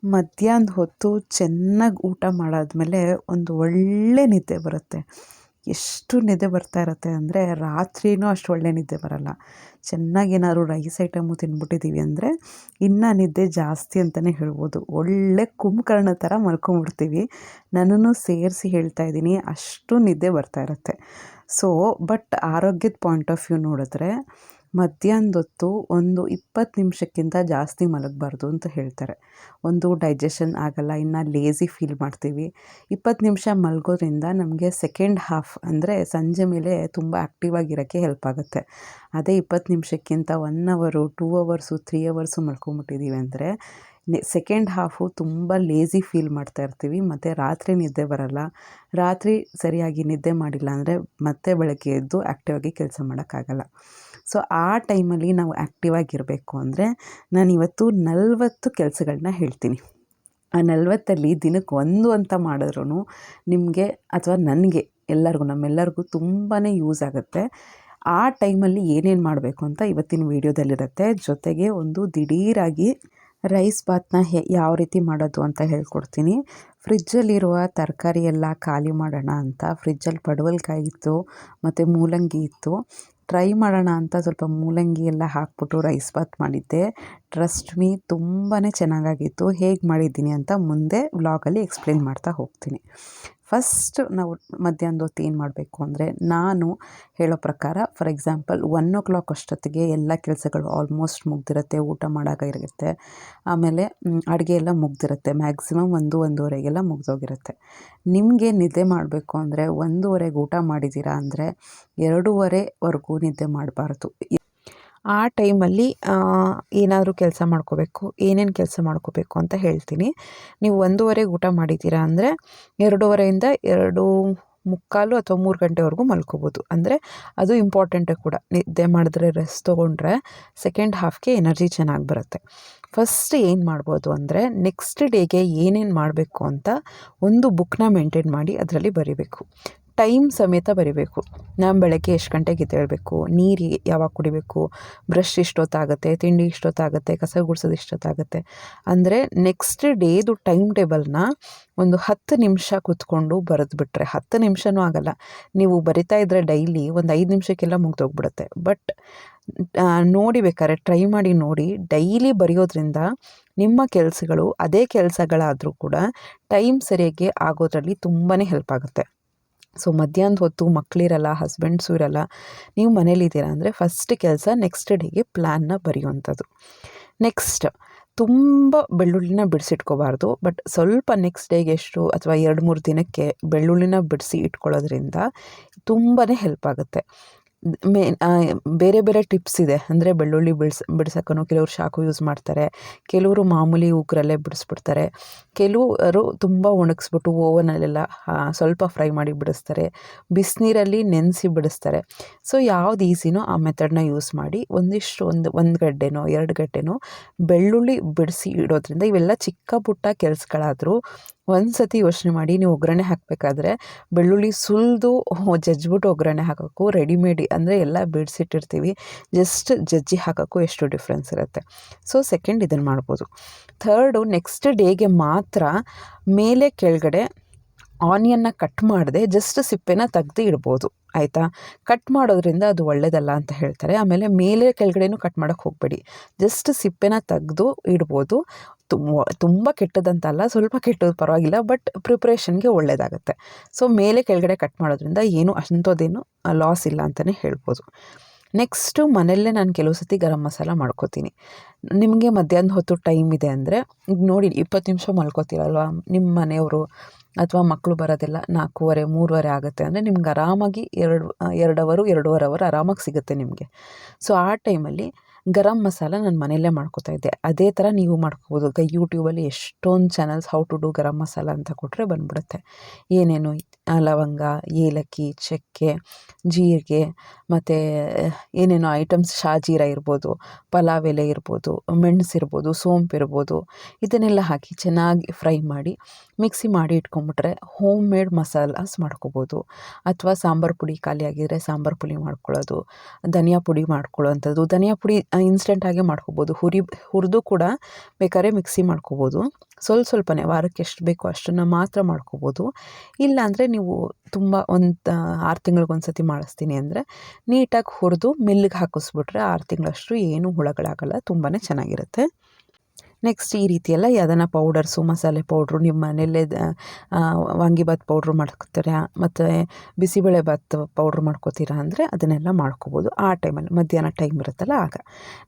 ಮಧ್ಯಾಹ್ನದ ಹೊತ್ತು ಚೆನ್ನಾಗಿ ಊಟ ಮಾಡಾದ್ಮೇಲೆ ಒಂದು ಒಳ್ಳೆ ನಿದ್ದೆ ಬರುತ್ತೆ. ಎಷ್ಟು ನಿದ್ದೆ ಬರ್ತಾ ಇರುತ್ತೆ ಅಂದರೆ ರಾತ್ರಿನೂ ಅಷ್ಟು ಒಳ್ಳೆ ನಿದ್ದೆ ಬರಲ್ಲ. ಚೆನ್ನಾಗಿ ಏನಾದ್ರು ರೈಸ್ ಐಟಮು ತಿಂದ್ಬಿಟ್ಟಿದ್ದೀವಿ ಅಂದರೆ ಇನ್ನೂ ನಿದ್ದೆ ಜಾಸ್ತಿ ಅಂತಲೇ ಹೇಳ್ಬೋದು. ಒಳ್ಳೆ ಕುಂಭಕರ್ಣ ಥರ ಮಲ್ಕೊಂಬಿಡ್ತೀವಿ. ನನ್ನನ್ನು ಸೇರಿಸಿ ಹೇಳ್ತಾ ಇದ್ದೀನಿ, ಅಷ್ಟು ನಿದ್ದೆ ಬರ್ತಾ ಇರುತ್ತೆ. ಸೊ ಬಟ್ ಆರೋಗ್ಯದ ಪಾಯಿಂಟ್ ಆಫ್ ವ್ಯೂ ನೋಡಿದ್ರೆ ಮಧ್ಯಾಹ್ನದೊತ್ತು ಒಂದು 20 ನಿಮಿಷಕ್ಕಿಂತ ಜಾಸ್ತಿ ಮಲಗಬಾರ್ದು ಅಂತ ಹೇಳ್ತಾರೆ. ಒಂದು ಡೈಜೆಷನ್ ಆಗಲ್ಲ, ಇನ್ನು ಲೇಝಿ ಫೀಲ್ ಮಾಡ್ತೀವಿ. 20 ನಿಮಿಷ ಮಲಗೋದ್ರಿಂದ ನಮಗೆ ಸೆಕೆಂಡ್ ಹಾಫ್ ಅಂದರೆ ಸಂಜೆ ಮೇಲೆ ತುಂಬ ಆ್ಯಕ್ಟಿವ್ ಆಗಿರೋಕ್ಕೆ ಹೆಲ್ಪ್ ಆಗುತ್ತೆ. ಅದೇ 20 ನಿಮಿಷಕ್ಕಿಂತ 1 ಅವರು 2 ಅವರ್ಸು 3 ಅವರ್ಸು ಮಲ್ಕೊಂಬಿಟ್ಟಿದ್ದೀವಿ ಅಂದರೆ ಸೆಕೆಂಡ್ ಹಾಫು ತುಂಬ ಲೇಝಿ ಫೀಲ್ ಮಾಡ್ತಾ ಇರ್ತೀವಿ ಮತ್ತು ರಾತ್ರಿ ನಿದ್ದೆ ಬರಲ್ಲ. ರಾತ್ರಿ ಸರಿಯಾಗಿ ನಿದ್ದೆ ಮಾಡಿಲ್ಲ ಅಂದರೆ ಮತ್ತೆ ಬೆಳಗ್ಗೆ ಎದ್ದು ಆ್ಯಕ್ಟಿವ್ ಆಗಿ ಕೆಲಸ ಮಾಡೋಕ್ಕಾಗಲ್ಲ. ಸೊ ಆ ಟೈಮಲ್ಲಿ ನಾವು ಆ್ಯಕ್ಟಿವ್ ಆಗಿರಬೇಕು ಅಂದರೆ ನಾನಿವತ್ತು 40 ಕೆಲಸಗಳನ್ನ ಹೇಳ್ತೀನಿ. ಆ 40ಅಲ್ಲಿ ದಿನಕ್ಕೆ 1 ಅಂತ ಮಾಡಿದ್ರೂ ನಿಮಗೆ ಅಥವಾ ನನಗೆ ನಮ್ಮೆಲ್ಲರಿಗೂ ತುಂಬಾ ಯೂಸ್ ಆಗುತ್ತೆ. ಆ ಟೈಮಲ್ಲಿ ಏನೇನು ಮಾಡಬೇಕು ಅಂತ ಇವತ್ತಿನ ವೀಡಿಯೋದಲ್ಲಿರುತ್ತೆ. ಜೊತೆಗೆ ಒಂದು ದಿಢೀರಾಗಿ ರೈಸ್ ಬಾತ್ನ ಯಾವ ರೀತಿ ಮಾಡೋದು ಅಂತ ಹೇಳ್ಕೊಡ್ತೀನಿ. ಫ್ರಿಜ್ಜಲ್ಲಿರುವ ತರಕಾರಿ ಎಲ್ಲ ಖಾಲಿ ಮಾಡೋಣ ಅಂತ ಫ್ರಿಜ್ಜಲ್ಲಿ ಪಡವಲಕಾಯಿ ಇತ್ತು ಮತ್ತು ಮೂಲಂಗಿ ಇತ್ತು. ಟ್ರೈ ಮಾಡೋಣ ಅಂತ ಸ್ವಲ್ಪ ಮೂಲಂಗಿ ಎಲ್ಲ ಹಾಕ್ಬಿಟ್ಟು ರೈಸ್ ಬಾತ್ ಮಾಡಿದ್ದೆ. ಟ್ರಸ್ಟ್ ಮೀ ತುಂಬಾ ಚೆನ್ನಾಗಾಗಿತ್ತು. ಹೇಗೆ ಮಾಡಿದ್ದೀನಿ ಅಂತ ಮುಂದೆ ವ್ಲಾಗಲ್ಲಿ ಎಕ್ಸ್ಪ್ಲೇನ್ ಮಾಡ್ತಾ ಹೋಗ್ತೀನಿ. ಫಸ್ಟ್ ನಾವು ಮಧ್ಯಾಹ್ನದ ಹೊತ್ತು ಏನು ಮಾಡಬೇಕು ಅಂದರೆ ನಾನು ಹೇಳೋ ಪ್ರಕಾರ ಫಾರ್ ಎಕ್ಸಾಂಪಲ್ 1 ಅಷ್ಟೊತ್ತಿಗೆ ಎಲ್ಲ ಕೆಲಸಗಳು ಆಲ್ಮೋಸ್ಟ್ ಮುಗ್ದಿರುತ್ತೆ. ಊಟ ಮಾಡೋಕ್ಕಿರುತ್ತೆ, ಆಮೇಲೆ ಅಡುಗೆ ಎಲ್ಲ ಮುಗ್ದಿರುತ್ತೆ. ಮ್ಯಾಕ್ಸಿಮಮ್ 1-1:30ಗೆಲ್ಲ ಮುಗ್ದೋಗಿರುತ್ತೆ. ನಿಮಗೆ ನಿದ್ದೆ ಮಾಡಬೇಕು ಅಂದರೆ 1:30ಗೆ ಊಟ ಮಾಡಿದ್ದೀರಾ ಅಂದರೆ 2:30ವರೆಗೂ ನಿದ್ದೆ ಮಾಡಬಾರ್ದು. ಆ ಟೈಮಲ್ಲಿ ಏನಾದರೂ ಕೆಲಸ ಮಾಡ್ಕೋಬೇಕು. ಏನೇನು ಕೆಲಸ ಮಾಡ್ಕೋಬೇಕು ಅಂತ ಹೇಳ್ತೀನಿ. ನೀವು 1:30ಗೆ ಊಟ ಮಾಡಿದ್ದೀರಾ ಅಂದರೆ 2:30ಇಂದ 2:45 ಅಥವಾ 3 ಗಂಟೆವರೆಗೂ ಮಲ್ಕೋಬೋದು. ಅಂದರೆ ಅದು ಇಂಪಾರ್ಟೆಂಟೇ ಕೂಡ. ನಿದ್ದೆ ಮಾಡಿದ್ರೆ ರೆಸ್ಟ್ ತೊಗೊಂಡ್ರೆ ಸೆಕೆಂಡ್ ಹಾಫ್ಗೆ ಎನರ್ಜಿ ಚೆನ್ನಾಗಿ ಬರುತ್ತೆ. ಫಸ್ಟ್ ಏನು ಮಾಡ್ಬೋದು ಅಂದರೆ ನೆಕ್ಸ್ಟ್ ಡೇಗೆ ಏನೇನು ಮಾಡಬೇಕು ಅಂತ ಒಂದು ಬುಕ್ನ ಮೇಂಟೈನ್ ಮಾಡಿ ಅದರಲ್ಲಿ ಬರೀಬೇಕು. ಟೈಮ್ ಸಮೇತ ಬರೀಬೇಕು. ನಾನು ಬೆಳಗ್ಗೆ ಎಷ್ಟು ಗಂಟೆಗೆ ಎದ್ದೇಳಬೇಕು, ನೀರು ಯಾವಾಗ ಕುಡಿಬೇಕು, ಬ್ರಷ್ ಇಷ್ಟೊತ್ತಾಗುತ್ತೆ, ತಿಂಡಿ ಇಷ್ಟೊತ್ತಾಗುತ್ತೆ, ಕಸ ಗುಡಿಸೋದು ಇಷ್ಟೊತ್ತಾಗುತ್ತೆ ಅಂದರೆ ನೆಕ್ಸ್ಟ್ ಡೇದು ಟೈಮ್ ಟೇಬಲ್ನ ಒಂದು 10 ನಿಮಿಷ ಕೂತ್ಕೊಂಡು ಬರೆದ್ಬಿಟ್ರೆ 10 ನಿಮಿಷನೂ ಆಗಲ್ಲ. ನೀವು ಬರಿತಾ ಇದ್ದರೆ ಡೈಲಿ ಒಂದು 5 ನಿಮಿಷಕ್ಕೆಲ್ಲ ಮುಗ್ದೋಗ್ಬಿಡುತ್ತೆ. ಬಟ್ ನೋಡಿ ಬೇಕಾದ್ರೆ ಟ್ರೈ ಮಾಡಿ ನೋಡಿ. ಡೈಲಿ ಬರೆಯೋದ್ರಿಂದ ನಿಮ್ಮ ಕೆಲಸಗಳು ಅದೇ ಕೆಲಸಗಳಾದರೂ ಕೂಡ ಟೈಮ್ ಸರಿಯಾಗಿ ಆಗೋದ್ರಲ್ಲಿ ತುಂಬಾ ಹೆಲ್ಪ್ ಆಗುತ್ತೆ. ಸೊ ಮಧ್ಯಾಹ್ನದ ಹೊತ್ತು ಮಕ್ಕಳಿರಲ್ಲ, ಹಸ್ಬೆಂಡ್ಸು ಇರಲ್ಲ, ನೀವು ಮನೇಲಿದ್ದೀರಾ ಅಂದರೆ ಫಸ್ಟ್ ಕೆಲಸ ನೆಕ್ಸ್ಟ್ ಡೇಗೆ ಪ್ಲ್ಯಾನ್ನ ಬರೆಯುವಂಥದ್ದು. ನೆಕ್ಸ್ಟ್ ತುಂಬ ಬೆಳ್ಳುಳ್ಳಿನ ಬಿಡಿಸಿಟ್ಕೋಬಾರ್ದು. ಬಟ್ ಸ್ವಲ್ಪ ನೆಕ್ಸ್ಟ್ ಡೇಗೆ ಎಷ್ಟು ಅಥವಾ 2-3 ದಿನಕ್ಕೆ ಬೆಳ್ಳುಳ್ಳಿನ ಬಿಡಿಸಿ ಇಟ್ಕೊಳ್ಳೋದ್ರಿಂದ ತುಂಬಾ ಹೆಲ್ಪ್ ಆಗುತ್ತೆ. ಬೇರೆ ಬೇರೆ ಟಿಪ್ಸ್ ಇದೆ. ಅಂದರೆ ಬೆಳ್ಳುಳ್ಳಿ ಬಿಡ್ಸೋಕ್ಕೂ ಕೆಲವರು ಚಾಕು ಯೂಸ್ ಮಾಡ್ತಾರೆ, ಕೆಲವರು ಮಾಮೂಲಿ ಉಗುರಲ್ಲೇ ಬಿಡಿಸ್ಬಿಡ್ತಾರೆ, ಕೆಲವರು ತುಂಬ ಒಣಗಿಸ್ಬಿಟ್ಟು ಓವನಲ್ಲೆಲ್ಲ ಸ್ವಲ್ಪ ಫ್ರೈ ಮಾಡಿ ಬಿಡಿಸ್ತಾರೆ, ಬಿಸಿನೀರಲ್ಲಿ ನೆನೆಸಿ ಬಿಡಿಸ್ತಾರೆ. ಸೊ ಯಾವ್ದು ಈಸಿನೋ ಆ ಮೆಥಡ್ನ ಯೂಸ್ ಮಾಡಿ ಒಂದು ಗಡ್ಡೆನೋ 2 ಗಡ್ಡೆನೋ ಬೆಳ್ಳುಳ್ಳಿ ಬಿಡಿಸಿ ಇಡೋದ್ರಿಂದ ಇವೆಲ್ಲ ಚಿಕ್ಕ ಪುಟ್ಟ ಕೆಲಸಗಳಾದರೂ ಒಂದು ಸತಿ ಯೋಚನೆ ಮಾಡಿ. ನೀವು ಒಗ್ಗರಣೆ ಹಾಕಬೇಕಾದ್ರೆ ಬೆಳ್ಳುಳ್ಳಿ ಸುಲಿದು ಜಜ್ಜಿಬಿಟ್ಟು ಒಗ್ಗರಣೆ ಹಾಕೋಕ್ಕೂ ರೆಡಿಮೇಡ್ ಅಂದರೆ ಎಲ್ಲ ಬಿಡಿಸಿಟ್ಟಿರ್ತೀವಿ, ಜಸ್ಟ್ ಜಜ್ಜಿ ಹಾಕೋಕ್ಕೂ ಎಷ್ಟು ಡಿಫ್ರೆನ್ಸ್ ಇರುತ್ತೆ. ಸೊ ಸೆಕೆಂಡ್ ಇದನ್ನು ಮಾಡ್ಬೋದು. ಥರ್ಡು ನೆಕ್ಸ್ಟ್ ಡೇಗೆ ಮಾತ್ರ ಮೇಲೆ ಕೆಳಗಡೆ ಆನಿಯನ್ನ ಕಟ್ ಮಾಡದೆ ಜಸ್ಟ್ ಸಿಪ್ಪೆನ ತೆಗ್ದು ಇಡ್ಬೋದು. ಆಯಿತಾ? ಕಟ್ ಮಾಡೋದ್ರಿಂದ ಅದು ಒಳ್ಳೆಯದಲ್ಲ ಅಂತ ಹೇಳ್ತಾರೆ. ಆಮೇಲೆ ಮೇಲೆ ಕೆಳಗಡೆನೂ ಕಟ್ ಮಾಡೋಕ್ಕೆ ಹೋಗಬೇಡಿ, ಜಸ್ಟ್ ಸಿಪ್ಪೆನ ತೆಗ್ದು ಇಡ್ಬೋದು. ತುಂಬ ಕೆಟ್ಟದಂತಲ್ಲ, ಸ್ವಲ್ಪ ಕೆಟ್ಟದ್ದು ಪರವಾಗಿಲ್ಲ, ಬಟ್ ಪ್ರಿಪ್ರೇಷನ್ಗೆ ಒಳ್ಳೆಯದಾಗುತ್ತೆ. ಸೊ ಮೇಲೆ ಕೆಳಗಡೆ ಕಟ್ ಮಾಡೋದ್ರಿಂದ ಏನು ಅಂಥದ್ದೇನು ಲಾಸ್ ಇಲ್ಲ ಅಂತಲೇ ಹೇಳ್ಬೋದು. ನೆಕ್ಸ್ಟು ಮನೆಯಲ್ಲೇ ನಾನು ಕೆಲವು ಸತಿ ಗರಂ ಮಸಾಲ ಮಾಡ್ಕೋತೀನಿ. ನಿಮಗೆ ಮಧ್ಯಾಹ್ನದ ಹೊತ್ತು ಟೈಮ್ ಇದೆ ಅಂದರೆ ಈಗ ನೋಡಿ 20 ನಿಮಿಷ ಮಲ್ಕೋತೀರಲ್ವ, ನಿಮ್ಮ ಮನೆಯವರು ಅಥವಾ ಮಕ್ಕಳು ಬರೋದೆಲ್ಲ 4:15 3:30 ಆಗುತ್ತೆ ಅಂದರೆ ನಿಮ್ಗೆ ಆರಾಮಾಗಿ 2 ಅವರು 2:15 ಅವರ್ ಆರಾಮಾಗಿ ಸಿಗುತ್ತೆ ನಿಮಗೆ. ಸೊ ಆ ಟೈಮಲ್ಲಿ ಗರಂ ಮಸಾಲ ನಾನು ಮನೆಯಲ್ಲೇ ಮಾಡ್ಕೋತಾ ಇದ್ದೆ. ಅದೇ ಥರ ನೀವು ಮಾಡ್ಕೋಬೋದು. ಯೂಟ್ಯೂಬಲ್ಲಿ ಎಷ್ಟೊಂದು channels how to do garam masala ಅಂತ ಕೊಟ್ಟರೆ ಬಂದ್ಬಿಡುತ್ತೆ. ಏನೇನು ಲವಂಗ, ಏಲಕ್ಕಿ, ಚಕ್ಕೆ, ಜೀರಿಗೆ ಮತ್ತು ಏನೇನೋ ಐಟಮ್ಸ್, ಶಾಜೀರ ಇರ್ಬೋದು, ಪಲಾವ್ ಎಲೆ ಇರ್ಬೋದು, ಮೆಣಸಿರ್ಬೋದು, ಸೋಂಪಿರ್ಬೋದು, ಇದನ್ನೆಲ್ಲ ಹಾಕಿ ಚೆನ್ನಾಗಿ ಫ್ರೈ ಮಾಡಿ ಮಿಕ್ಸಿ ಮಾಡಿ ಇಟ್ಕೊಂಬಿಟ್ರೆ ಹೋಮ್ ಮೇಡ್ ಮಸಾಲಾಸ್ ಮಾಡ್ಕೋಬೋದು. ಅಥವಾ ಸಾಂಬಾರು ಪುಡಿ ಖಾಲಿಯಾಗಿದ್ದರೆ ಸಾಂಬಾರು ಪುಡಿ ಮಾಡ್ಕೊಳ್ಳೋದು, ಧನಿಯಾ ಪುಡಿ ಮಾಡ್ಕೊಳ್ಳೋವಂಥದ್ದು. ಧನಿಯಾ ಪುಡಿ ಇನ್ಸ್ಟೆಂಟಾಗೆ ಮಾಡ್ಕೋಬೋದು, ಹುರಿದು ಕೂಡ ಬೇಕಾದ್ರೆ ಮಿಕ್ಸಿ ಮಾಡ್ಕೋಬೋದು. ಸ್ವಲ್ಪನೇ ವಾರಕ್ಕೆ ಎಷ್ಟು ಬೇಕೋ ಅಷ್ಟನ್ನು ಮಾತ್ರ ಮಾಡ್ಕೋಬೋದು. ಇಲ್ಲಾಂದರೆ ನೀವು ತುಂಬ ಒಂದು 6 ತಿಂಗಳಿಗೊಂದು ಸತಿ ಮಾಡಿಸ್ತೀನಿ ಅಂದರೆ ನೀಟಾಗಿ ಹುರಿದು ಮಿಲ್ಲಿಗೆ ಹಾಕಿಸ್ಬಿಟ್ರೆ 6 ತಿಂಗಳಷ್ಟು ಏನೂ ಹುಳಗಳಾಗಲ್ಲ, ತುಂಬಾ ಚೆನ್ನಾಗಿರುತ್ತೆ. ನೆಕ್ಸ್ಟ್ ಈ ರೀತಿಯೆಲ್ಲ ಯಾವುದನ್ನ ಪೌಡರ್ಸು, ಮಸಾಲೆ ಪೌಡ್ರು ನಿಮ್ಮ ಮನೆಯಲ್ಲೇ ವಾಂಗಿಭಾತ್ ಪೌಡ್ರು ಮಾಡ್ಕೊತೀರಾ ಮತ್ತು ಬಿಸಿಬೇಳೆಭಾತ್ ಪೌಡ್ರ್ ಮಾಡ್ಕೋತೀರಾ ಅಂದರೆ ಅದನ್ನೆಲ್ಲ ಮಾಡ್ಕೋಬೋದು ಆ ಟೈಮಲ್ಲಿ, ಮಧ್ಯಾಹ್ನ ಟೈಮ್ ಇರುತ್ತಲ್ಲ ಆಗ.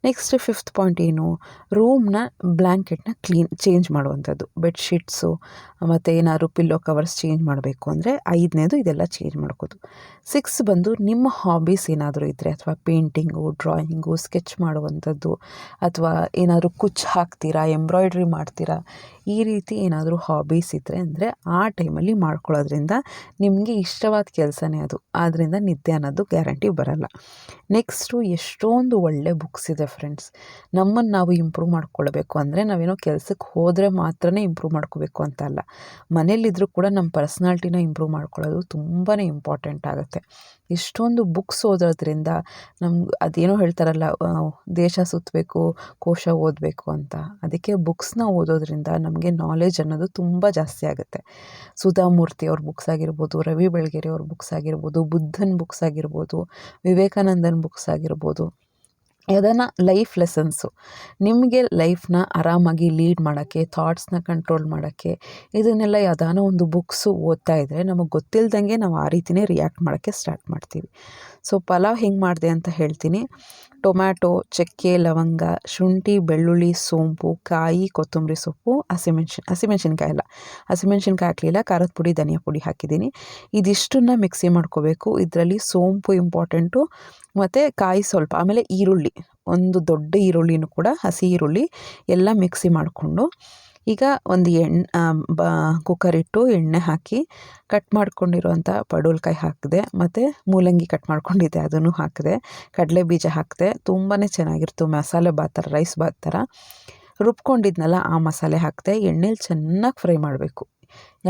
ನೆಕ್ಸ್ಟ್ 5th ಪಾಯಿಂಟ್ ಏನು, ರೂಮ್ನ ಬ್ಲ್ಯಾಂಕೆಟ್ನ ಚೇಂಜ್ ಮಾಡುವಂಥದ್ದು. ಬೆಡ್ಶೀಟ್ಸು ಮತ್ತು ಏನಾದ್ರು ಪಿಲ್ಲೋ ಕವರ್ಸ್ ಚೇಂಜ್ ಮಾಡಬೇಕು ಅಂದರೆ 5ನೇದು ಇದೆಲ್ಲ ಚೇಂಜ್ ಮಾಡ್ಕೋದು. 6 ಬಂದು ನಿಮ್ಮ ಹಾಬೀಸ್ ಏನಾದರೂ ಇದ್ದರೆ, ಅಥವಾ ಪೇಂಟಿಂಗು, ಡ್ರಾಯಿಂಗು, ಸ್ಕೆಚ್ ಮಾಡುವಂಥದ್ದು, ಅಥವಾ ಏನಾದರೂ ಕುಚ್ಚು ಹಾಕ್ತೀರಾ, ಎಂಬ್ರಾಯ್ಡ್ರಿ ಮಾಡ್ತೀರಾ, ಈ ರೀತಿ ಏನಾದರೂ ಹಾಬೀಸ್ ಇದ್ದರೆ ಅಂದರೆ ಆ ಟೈಮಲ್ಲಿ ಮಾಡ್ಕೊಳ್ಳೋದ್ರಿಂದ ನಿಮಗೆ ಇಷ್ಟವಾದ ಕೆಲಸನೇ ಅದು, ಆದ್ದರಿಂದ ನಿದ್ದೆ ಅನ್ನೋದು ಗ್ಯಾರಂಟಿ ಬರಲ್ಲ. ನೆಕ್ಸ್ಟು ಎಷ್ಟೊಂದು ಒಳ್ಳೆ ಬುಕ್ಸ್ ಇದೆ ಫ್ರೆಂಡ್ಸ್. ನಮ್ಮನ್ನು ನಾವು ಇಂಪ್ರೂವ್ ಮಾಡ್ಕೊಳ್ಬೇಕು ಅಂದರೆ ನಾವೇನೋ ಕೆಲಸಕ್ಕೆ ಹೋದರೆ ಮಾತ್ರನೇ ಇಂಪ್ರೂವ್ ಮಾಡ್ಕೋಬೇಕು ಅಂತ ಅಲ್ಲ, ಮನೇಲಿದ್ದರೂ ಕೂಡ ನಮ್ಮ ಪರ್ಸ್ನಾಲಿಟಿನ ಇಂಪ್ರೂವ್ ಮಾಡ್ಕೊಳ್ಳೋದು ತುಂಬಾ ಇಂಪಾರ್ಟೆಂಟ್ ಆಗುತ್ತೆ. ಇಷ್ಟೊಂದು ಬುಕ್ಸ್ ಓದೋದ್ರಿಂದ ನಮ್ಗೆ ಅದೇನೋ ಹೇಳ್ತಾರಲ್ಲ, ದೇಶ ಸುತ್ತಬೇಕು ಕೋಶ ಓದಬೇಕು ಅಂತ, ಅದಕ್ಕೆ ಬುಕ್ಸ್ನ ಓದೋದ್ರಿಂದ ನಮಗೆ ನಾಲೆಜ್ ಅನ್ನೋದು ತುಂಬ ಜಾಸ್ತಿ ಆಗುತ್ತೆ. ಸುಧಾಮೂರ್ತಿ ಅವ್ರ ಬುಕ್ಸ್ ಆಗಿರ್ಬೋದು, ರವಿ ಬೆಳಗೆರೆ ಅವ್ರ ಬುಕ್ಸ್ ಆಗಿರ್ಬೋದು, ಬುದ್ಧನ ಬುಕ್ಸ್ ಆಗಿರ್ಬೋದು, ವಿವೇಕಾನಂದನ ಬುಕ್ಸ್ ಆಗಿರ್ಬೋದು, ಯಾವುದನ್ನ ಲೈಫ್ ಲೆಸನ್ಸು, ನಿಮಗೆ ಲೈಫ್ನ ಆರಾಮಾಗಿ ಲೀಡ್ ಮಾಡೋಕ್ಕೆ, ಥಾಟ್ಸ್ನ ಕಂಟ್ರೋಲ್ ಮಾಡೋಕ್ಕೆ, ಇದನ್ನೆಲ್ಲ ಯಾವುದಾನ ಒಂದು ಬುಕ್ಸು ಓದ್ತಾ ಇದ್ದರೆ ನಮಗೆ ಗೊತ್ತಿಲ್ದಂಗೆ ನಾವು ಆ ರೀತಿಯೇ ರಿಯಾಕ್ಟ್ ಮಾಡೋಕ್ಕೆ ಸ್ಟಾರ್ಟ್ ಮಾಡ್ತೀವಿ. ಸೊ ಪಲಾವ್ ಹೆಂಗೆ ಮಾಡಿದೆ ಅಂತ ಹೇಳ್ತೀನಿ. ಟೊಮ್ಯಾಟೊ, ಚಕ್ಕೆ, ಲವಂಗ, ಶುಂಠಿ, ಬೆಳ್ಳುಳ್ಳಿ, ಸೋಂಪು, ಕಾಯಿ, ಕೊತ್ತಂಬರಿ ಸೊಪ್ಪು, ಹಸಿಮೆಣ್ಸಿನ್ಕಾಯಿ ಅಲ್ಲ, ಹಸಿಮೆಣ್ಸಿನ್ಕಾಯಿ ಹಾಕಲಿಲ್ಲ, ಖಾರದ ಪುಡಿ, ಧನಿಯಾ ಪುಡಿ ಹಾಕಿದ್ದೀನಿ. ಇದಿಷ್ಟನ್ನು ಮಿಕ್ಸಿ ಮಾಡ್ಕೋಬೇಕು. ಇದರಲ್ಲಿ ಸೋಂಪು ಇಂಪಾರ್ಟೆಂಟು ಮತ್ತು ಕಾಯಿ ಸ್ವಲ್ಪ, ಆಮೇಲೆ ಈರುಳ್ಳಿ, ಒಂದು ದೊಡ್ಡ ಈರುಳ್ಳಿನೂ ಕೂಡ, ಹಸಿ ಈರುಳ್ಳಿ ಎಲ್ಲ ಮಿಕ್ಸಿ ಮಾಡಿಕೊಂಡು, ಈಗ ಒಂದು ಕುಕ್ಕರ್ ಇಟ್ಟು ಎಣ್ಣೆ ಹಾಕಿ ಕಟ್ ಮಾಡ್ಕೊಂಡಿರುವಂಥ ಪಡವಲಕಾಯಿ ಹಾಕಿದೆ, ಮತ್ತು ಮೂಲಂಗಿ ಕಟ್ ಮಾಡ್ಕೊಂಡಿದ್ದೆ ಅದನ್ನು ಹಾಕಿದೆ, ಕಡಲೆ ಬೀಜ ಹಾಕಿದೆ. ತುಂಬಾ ಚೆನ್ನಾಗಿರ್ತು, ಮಸಾಲೆ ಭಾತ್ ಥರ, ರೈಸ್ ಭಾತ್ ಥರ. ರುಬ್ಕೊಂಡಿದ್ನಲ್ಲ ಆ ಮಸಾಲೆ ಹಾಕಿದೆ. ಎಣ್ಣೆಲಿ ಚೆನ್ನಾಗಿ ಫ್ರೈ ಮಾಡಬೇಕು.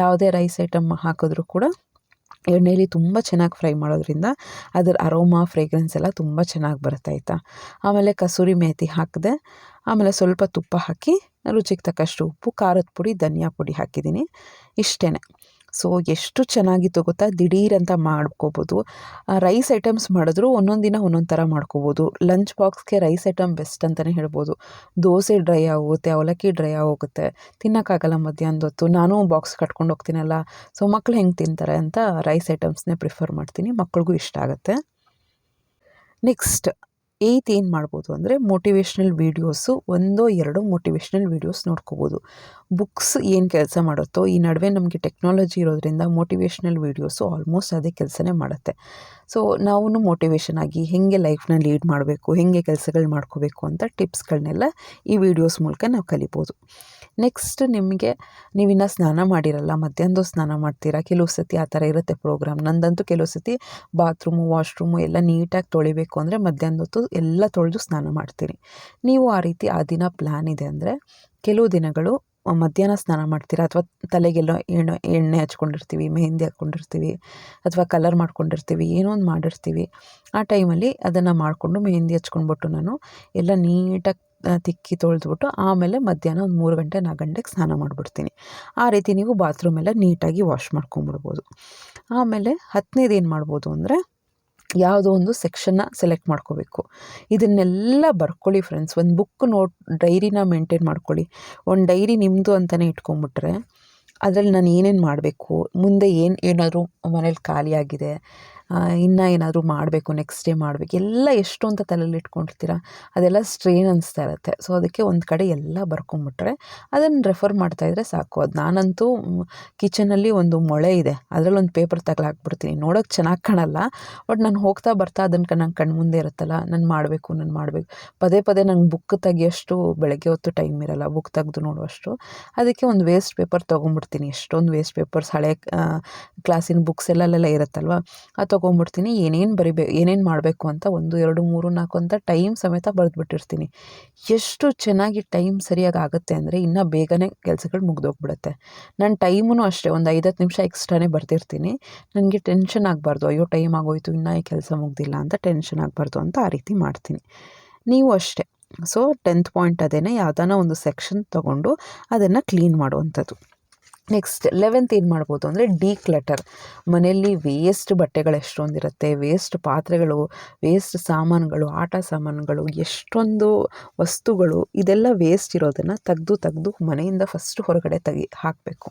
ಯಾವುದೇ ರೈಸ್ ಐಟಮ್ ಹಾಕಿದ್ರೂ ಕೂಡ ಎಣ್ಣೆಯಲ್ಲಿ ತುಂಬ ಚೆನ್ನಾಗಿ ಫ್ರೈ ಮಾಡೋದ್ರಿಂದ ಅದರ ಅರೋಮಾ, ಫ್ರೇಗ್ರೆನ್ಸ್ ಎಲ್ಲ ತುಂಬ ಚೆನ್ನಾಗಿ ಬರುತ್ತೆ, ಆಯಿತಾ. ಆಮೇಲೆ ಕಸೂರಿ ಮೇಥಿ ಹಾಕಿದೆ. ಆಮೇಲೆ ಸ್ವಲ್ಪ ತುಪ್ಪ ಹಾಕಿ ರುಚಿಗೆ ತಕ್ಕಷ್ಟು ಉಪ್ಪು, ಖಾರದ ಪುಡಿ, ಧನಿಯಾ ಪುಡಿ ಹಾಕಿದ್ದೀನಿ. ಇಷ್ಟೇ. ಸೊ ಎಷ್ಟು ಚೆನ್ನಾಗಿತ್ತು ಗೊತ್ತಾ, ದಿಢೀರಂತ ಮಾಡ್ಕೋಬೋದು. ರೈಸ್ ಐಟಮ್ಸ್ ಮಾಡಿದ್ರು ಒಂದೊಂದು ದಿನ ಒಂದೊಂದು ಥರ ಮಾಡ್ಕೋಬೋದು. ಲಂಚ್ ಬಾಕ್ಸ್ಗೆ ರೈಸ್ ಐಟಮ್ ಬೆಸ್ಟ್ ಅಂತಲೇ ಹೇಳ್ಬೋದು. ದೋಸೆ ಡ್ರೈ ಆಗೋಗುತ್ತೆ, ಅವಲಕ್ಕಿ ಡ್ರೈ ಆಗೋಗುತ್ತೆ, ತಿನ್ನೋಕ್ಕಾಗಲ್ಲ ಮಧ್ಯಾಹ್ನದ ಹೊತ್ತು. ನಾನು ಬಾಕ್ಸ್ ಕಟ್ಕೊಂಡು ಹೋಗ್ತೀನಲ್ಲ, ಸೊ ಮಕ್ಕಳು ಹೆಂಗೆ ತಿಂತಾರೆ ಅಂತ ರೈಸ್ ಐಟಮ್ಸ್ನೇ ಪ್ರಿಫರ್ ಮಾಡ್ತೀನಿ, ಮಕ್ಳಿಗೂ ಇಷ್ಟ ಆಗುತ್ತೆ. ನೆಕ್ಸ್ಟ್ 8 ಏನು ಮಾಡ್ಬೋದು ಅಂದರೆ ಮೋಟಿವೇಶ್ನಲ್ ವೀಡಿಯೋಸು, 1-2 ಮೋಟಿವೇಶ್ನಲ್ ವೀಡಿಯೋಸ್ ನೋಡ್ಕೋಬೋದು. ಬುಕ್ಸ್ ಏನು ಕೆಲಸ ಮಾಡುತ್ತೋ, ಈ ನಡುವೆ ನಮಗೆ ಟೆಕ್ನಾಲಜಿ ಇರೋದ್ರಿಂದ ಮೋಟಿವೇಶ್ನಲ್ ವೀಡಿಯೋಸು ಆಲ್ಮೋಸ್ಟ್ ಅದೇ ಕೆಲಸನೇ ಮಾಡುತ್ತೆ. ಸೊ ನಾವು ಮೋಟಿವೇಶನ್ ಆಗಿ ಹೇಗೆ ಲೈಫ್ನ ಲೀಡ್ ಮಾಡಬೇಕು, ಹೇಗೆ ಕೆಲಸಗಳು ಮಾಡ್ಕೋಬೇಕು ಅಂತ ಟಿಪ್ಸ್ಗಳನ್ನೆಲ್ಲ ಈ ವಿಡಿಯೋಸ್ ಮೂಲಕ ನಾವು ಕಲಿಬೋದು. ನೆಕ್ಸ್ಟ್ ನಿಮಗೆ, ನೀವಿನ್ನು ಸ್ನಾನ ಮಾಡಿರಲ್ಲ, ಮಧ್ಯಾಹ್ನದ ಸ್ನಾನ ಮಾಡ್ತೀರಾ, ಕೆಲವು ಸತಿ ಆ ಥರ ಇರುತ್ತೆ ಪ್ರೋಗ್ರಾಮ್. ನಂದಂತೂ ಕೆಲವು ಸತಿ ಬಾತ್ರೂಮು, ವಾಶ್ರೂಮು ಎಲ್ಲ ನೀಟಾಗಿ ತೊಳಿಬೇಕು ಅಂದರೆ ಮಧ್ಯಾಹ್ನದ ಹೊತ್ತು ಎಲ್ಲ ತೊಳೆದು ಸ್ನಾನ ಮಾಡ್ತೀನಿ. ನೀವು ಆ ರೀತಿ ಆ ದಿನ ಪ್ಲ್ಯಾನ್ ಇದೆ ಅಂದರೆ ಕೆಲವು ದಿನಗಳು ಮಧ್ಯಾಹ್ನ ಸ್ನಾನ ಮಾಡ್ತೀರಾ, ಅಥವಾ ತಲೆಗೆಲ್ಲ ಎಣ್ಣೆ ಹಚ್ಕೊಂಡಿರ್ತೀವಿ, ಮೆಹಂದಿ ಹಾಕ್ಕೊಂಡಿರ್ತೀವಿ, ಅಥವಾ ಕಲರ್ ಮಾಡ್ಕೊಂಡಿರ್ತೀವಿ, ಏನೋ ಒಂದು ಮಾಡಿರ್ತೀವಿ. ಆ ಟೈಮಲ್ಲಿ ಅದನ್ನು ಮಾಡಿಕೊಂಡು ಮೆಹಂದಿ ಹಚ್ಕೊಂಡ್ಬಿಟ್ಟು ನಾನು ಎಲ್ಲ ನೀಟಾಗಿ ತಿಕ್ಕಿ ತೊಳೆದ್ಬಿಟ್ಟು ಆಮೇಲೆ ಮಧ್ಯಾಹ್ನ ಒಂದು 3 ಗಂಟೆ 4 ಗಂಟೆಗೆ ಸ್ನಾನ ಮಾಡಿಬಿಡ್ತೀನಿ. ಆ ರೀತಿ ನೀವು ಬಾತ್ರೂಮೆಲ್ಲ ನೀಟಾಗಿ ವಾಶ್ ಮಾಡ್ಕೊಂಬಿಡ್ಬೋದು. ಆಮೇಲೆ 10ನೇದು ಏನು ಮಾಡ್ಬೋದು ಅಂದರೆ, ಯಾವುದೋ ಒಂದು ಸೆಕ್ಷನ್ನ ಸೆಲೆಕ್ಟ್ ಮಾಡ್ಕೋಬೇಕು. ಇದನ್ನೆಲ್ಲ ಬರ್ಕೊಳ್ಳಿ ಫ್ರೆಂಡ್ಸ್. ಒಂದು ಬುಕ್ ಡೈರಿನ ಮೇಂಟೈನ್ ಮಾಡ್ಕೊಳ್ಳಿ. ಒಂದು ಡೈರಿ ನಿಮ್ಮದು ಅಂತಲೇ ಇಟ್ಕೊಂಬಿಟ್ರೆ ಅದರಲ್ಲಿ ನಾನು ಏನೇನು ಮಾಡಬೇಕು, ಮುಂದೆ ಏನಾದರೂ ಮನೇಲಿ ಖಾಲಿಯಾಗಿದೆ, ಇನ್ನೂ ಏನಾದರೂ ಮಾಡಬೇಕು, ನೆಕ್ಸ್ಟ್ ಡೇ ಮಾಡಬೇಕು, ಎಲ್ಲ ಎಷ್ಟು ಅಂತ ತಲೆಯಲ್ಲಿ ಇಟ್ಕೊಂಡಿರ್ತೀರ, ಅದೆಲ್ಲ ಸ್ಟ್ರೇನ್ ಅನಿಸ್ತಾ ಇರುತ್ತೆ. ಸೊ ಅದಕ್ಕೆ ಒಂದು ಕಡೆ ಎಲ್ಲ ಬರ್ಕೊಂಬಿಟ್ರೆ ಅದನ್ನು ರೆಫರ್ ಮಾಡ್ತಾಯಿದ್ರೆ ಸಾಕು. ಅದು ನಾನಂತೂ ಕಿಚನಲ್ಲಿ ಒಂದು ಮೊಳೆ ಇದೆ, ಅದರಲ್ಲಿ ಒಂದು ಪೇಪರ್ ತಗಲಾಕ್ಬಿಡ್ತೀನಿ. ನೋಡೋಕ್ಕೆ ಚೆನ್ನಾಗಿ ಕಾಣಲ್ಲ, ಬಟ್ ನಾನು ಹೋಗ್ತಾ ಬರ್ತಾ ಅದನ್ನು ನನ್ನ ಕಣ್ಮುಂದೆ ಇರುತ್ತಲ್ಲ, ನಾನು ಮಾಡಬೇಕು. ಪದೇ ಪದೇ ನಂಗೆ ಬುಕ್ ತೆಗಿಯೋಷ್ಟು ಬೆಳಗ್ಗೆ ಹೊತ್ತು ಟೈಮ್ ಇರೋಲ್ಲ, ಬುಕ್ ತೆಗೆದು ನೋಡುವಷ್ಟು. ಅದಕ್ಕೆ ಒಂದು ವೇಸ್ಟ್ ಪೇಪರ್ ತೊಗೊಂಬಿಡ್ತೀನಿ. ಎಷ್ಟೊಂದು ವೇಸ್ಟ್ ಪೇಪರ್ಸ್, ಹಳೆ ಕ್ಲಾಸಿನ ಬುಕ್ಸ್ ಎಲ್ಲೆಲ್ಲ ಇರುತ್ತಲ್ವ, ಅದು ತೊಗೊಂಬಿಡ್ತೀನಿ. ಏನೇನು ಮಾಡಬೇಕು ಅಂತ 1, 2, 3, 4 ಅಂತ ಟೈಮ್ ಸಮೇತ ಬರೆದ್ಬಿಟ್ಟಿರ್ತೀನಿ. ಎಷ್ಟು ಚೆನ್ನಾಗಿ ಟೈಮ್ ಸರಿಯಾಗಿ ಆಗುತ್ತೆ ಅಂದರೆ ಇನ್ನೂ ಬೇಗನೆ ಕೆಲಸಗಳು ಮುಗಿದೋಗ್ಬಿಡುತ್ತೆ. ನನ್ನ ಟೈಮೂ ಅಷ್ಟೇ, ಒಂದು 5-10 ನಿಮಿಷ ಎಕ್ಸ್ಟ್ರಾನೇ ಬರ್ತಿರ್ತೀನಿ. ನನಗೆ ಟೆನ್ಷನ್ ಆಗಬಾರ್ದು, ಅಯ್ಯೋ ಟೈಮ್ ಆಗೋಯ್ತು ಇನ್ನೂ ಈ ಕೆಲಸ ಮುಗ್ದಿಲ್ಲ ಅಂತ ಟೆನ್ಷನ್ ಆಗಬಾರ್ದು ಅಂತ ಆ ರೀತಿ ಮಾಡ್ತೀನಿ. ನೀವು ಅಷ್ಟೇ, ಸೊ 10th ಪಾಯಿಂಟ್ ಅದೇನೆ, ಯಾವುದಾನ ಒಂದು ಸೆಕ್ಷನ್ ತೊಗೊಂಡು ಅದನ್ನು ಕ್ಲೀನ್ ಮಾಡುವಂಥದ್ದು. ನೆಕ್ಸ್ಟ್ 11th ಏನು ಮಾಡ್ಬೋದು ಅಂದರೆ ಡಿಕ್ಲಟರ್. ಮನೆಯಲ್ಲಿ ವೇಸ್ಟ್ ಬಟ್ಟೆಗಳು ಎಷ್ಟೊಂದಿರುತ್ತೆ, ವೇಸ್ಟ್ ಪಾತ್ರೆಗಳು, ವೇಸ್ಟ್ ಸಾಮಾನುಗಳು, ಆಟ ಸಾಮಾನುಗಳು, ಎಷ್ಟೊಂದು ವಸ್ತುಗಳು, ಇದೆಲ್ಲ ವೇಸ್ಟ್ ಇರೋದನ್ನು ತೆಗೆದು ಮನೆಯಿಂದ ಫಸ್ಟ್ ಹೊರಗಡೆ ಹಾಕಬೇಕು.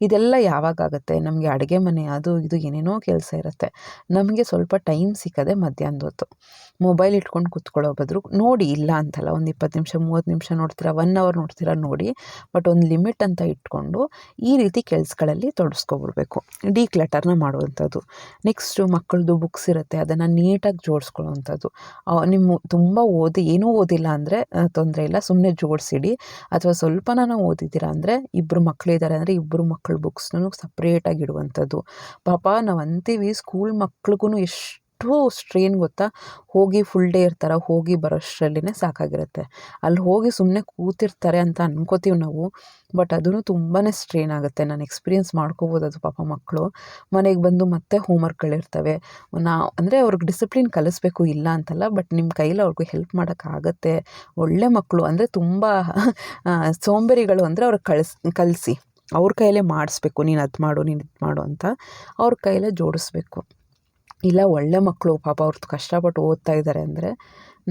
ಇದೆಲ್ಲ ಯಾವಾಗಾಗುತ್ತೆ, ನಮಗೆ ಅಡುಗೆ ಮನೆ ಅದು ಇದು ಏನೇನೋ ಕೆಲಸ ಇರುತ್ತೆ, ನಮಗೆ ಸ್ವಲ್ಪ ಟೈಮ್ ಸಿಕ್ಕದೆ ಮಧ್ಯಾಹ್ನದ ಹೊತ್ತು ಮೊಬೈಲ್ ಇಟ್ಕೊಂಡು ಕೂತ್ಕೊಳ್ಳೋ ಬದಲು ನೋಡಿ, ಇಲ್ಲ ಅಂತಲ್ಲ, ಒಂದು 20 ನಿಮಿಷ 30 ನಿಮಿಷ ನೋಡ್ತೀರಾ, 1 ಅವರ್ ನೋಡ್ತೀರಾ ನೋಡಿ, ಬಟ್ ಒಂದು ಲಿಮಿಟ್ ಅಂತ ಇಟ್ಕೊಂಡು ಈ ರೀತಿ ಕೆಲಸಗಳಲ್ಲಿ ತೊಡಗಿಸ್ಕೊಬಿಡ್ಬೇಕು, ಡಿಕ್ಲಟರ್ನ ಮಾಡುವಂಥದ್ದು. ನೆಕ್ಸ್ಟು ಮಕ್ಕಳದು ಬುಕ್ಸ್ ಇರುತ್ತೆ, ಅದನ್ನು ನೀಟಾಗಿ ಜೋಡಿಸ್ಕೊಳ್ಳೋವಂಥದ್ದು. ನಿಮ್ಮ ತುಂಬ ಏನೂ ಓದಿಲ್ಲ ಅಂದರೆ ತೊಂದರೆ ಇಲ್ಲ, ಸುಮ್ಮನೆ ಜೋಡಿಸಿಡಿ. ಅಥವಾ ಸ್ವಲ್ಪ ನಾವು ಓದಿದ್ದೀರಾ ಅಂದರೆ, ಇಬ್ಬರು ಮಕ್ಕಳಿದ್ದಾರೆ ಅಂದರೆ ಇಬ್ಬರು ಮಕ್ಕಳ ಬುಕ್ಸ್ನೂ ಸಪ್ರೇಟಾಗಿ ಇಡುವಂಥದ್ದು. ಪಾಪ ನಾವು ಅಂತೀವಿ ಸ್ಕೂಲ್ ಮಕ್ಳಿಗೂ ಎಷ್ಟು ಸ್ಟ್ರೇನ್ ಗೊತ್ತಾ, ಹೋಗಿ ಫುಲ್ ಡೇ ಇರ್ತಾರೆ, ಹೋಗಿ ಬರೋಷ್ಟರಲ್ಲಿನೇ ಸಾಕಾಗಿರುತ್ತೆ. ಅಲ್ಲಿ ಹೋಗಿ ಸುಮ್ಮನೆ ಕೂತಿರ್ತಾರೆ ಅಂತ ಅನ್ಕೋತೀವಿ ನಾವು, ಬಟ್ ಅದೂ ತುಂಬಾ ಸ್ಟ್ರೇನ್ ಆಗುತ್ತೆ. ನಾನು ಎಕ್ಸ್ಪೀರಿಯೆನ್ಸ್ ಮಾಡ್ಕೋಬೋದು. ಅದು ಪಾಪ ಮಕ್ಕಳು ಮನೆಗೆ ಬಂದು ಮತ್ತೆ ಹೋಮ್ವರ್ಕ್ಗಳಿರ್ತವೆ. ಅಂದರೆ ಅವ್ರಿಗೆ ಡಿಸಿಪ್ಲಿನ್ ಕಲಿಸ್ಬೇಕು, ಇಲ್ಲ ಅಂತಲ್ಲ, ಬಟ್ ನಿಮ್ಮ ಕೈಲಿ ಅವ್ರಿಗೆ ಹೆಲ್ಪ್ ಮಾಡೋಕ್ಕಾಗತ್ತೆ. ಒಳ್ಳೆ ಮಕ್ಕಳು ಅಂದರೆ ತುಂಬ ಸೋಂಬೇರಿಗಳು ಅಂದರೆ ಅವ್ರಿಗೆ ಕಲಿಸಿ ಅವ್ರ ಕೈಯಲ್ಲೇ ಮಾಡಿಸ್ಬೇಕು, ನೀನು ಅದು ಮಾಡು, ನೀನು ಇದು ಮಾಡು ಅಂತ ಅವ್ರ ಕೈಯಲ್ಲೇ ಜೋಡಿಸ್ಬೇಕು. ಇಲ್ಲ ಒಳ್ಳೆ ಮಕ್ಕಳು ಪಾಪ ಅವ್ರದ್ದು ಕಷ್ಟಪಟ್ಟು ಓದ್ತಾ ಇದ್ದಾರೆ ಅಂದರೆ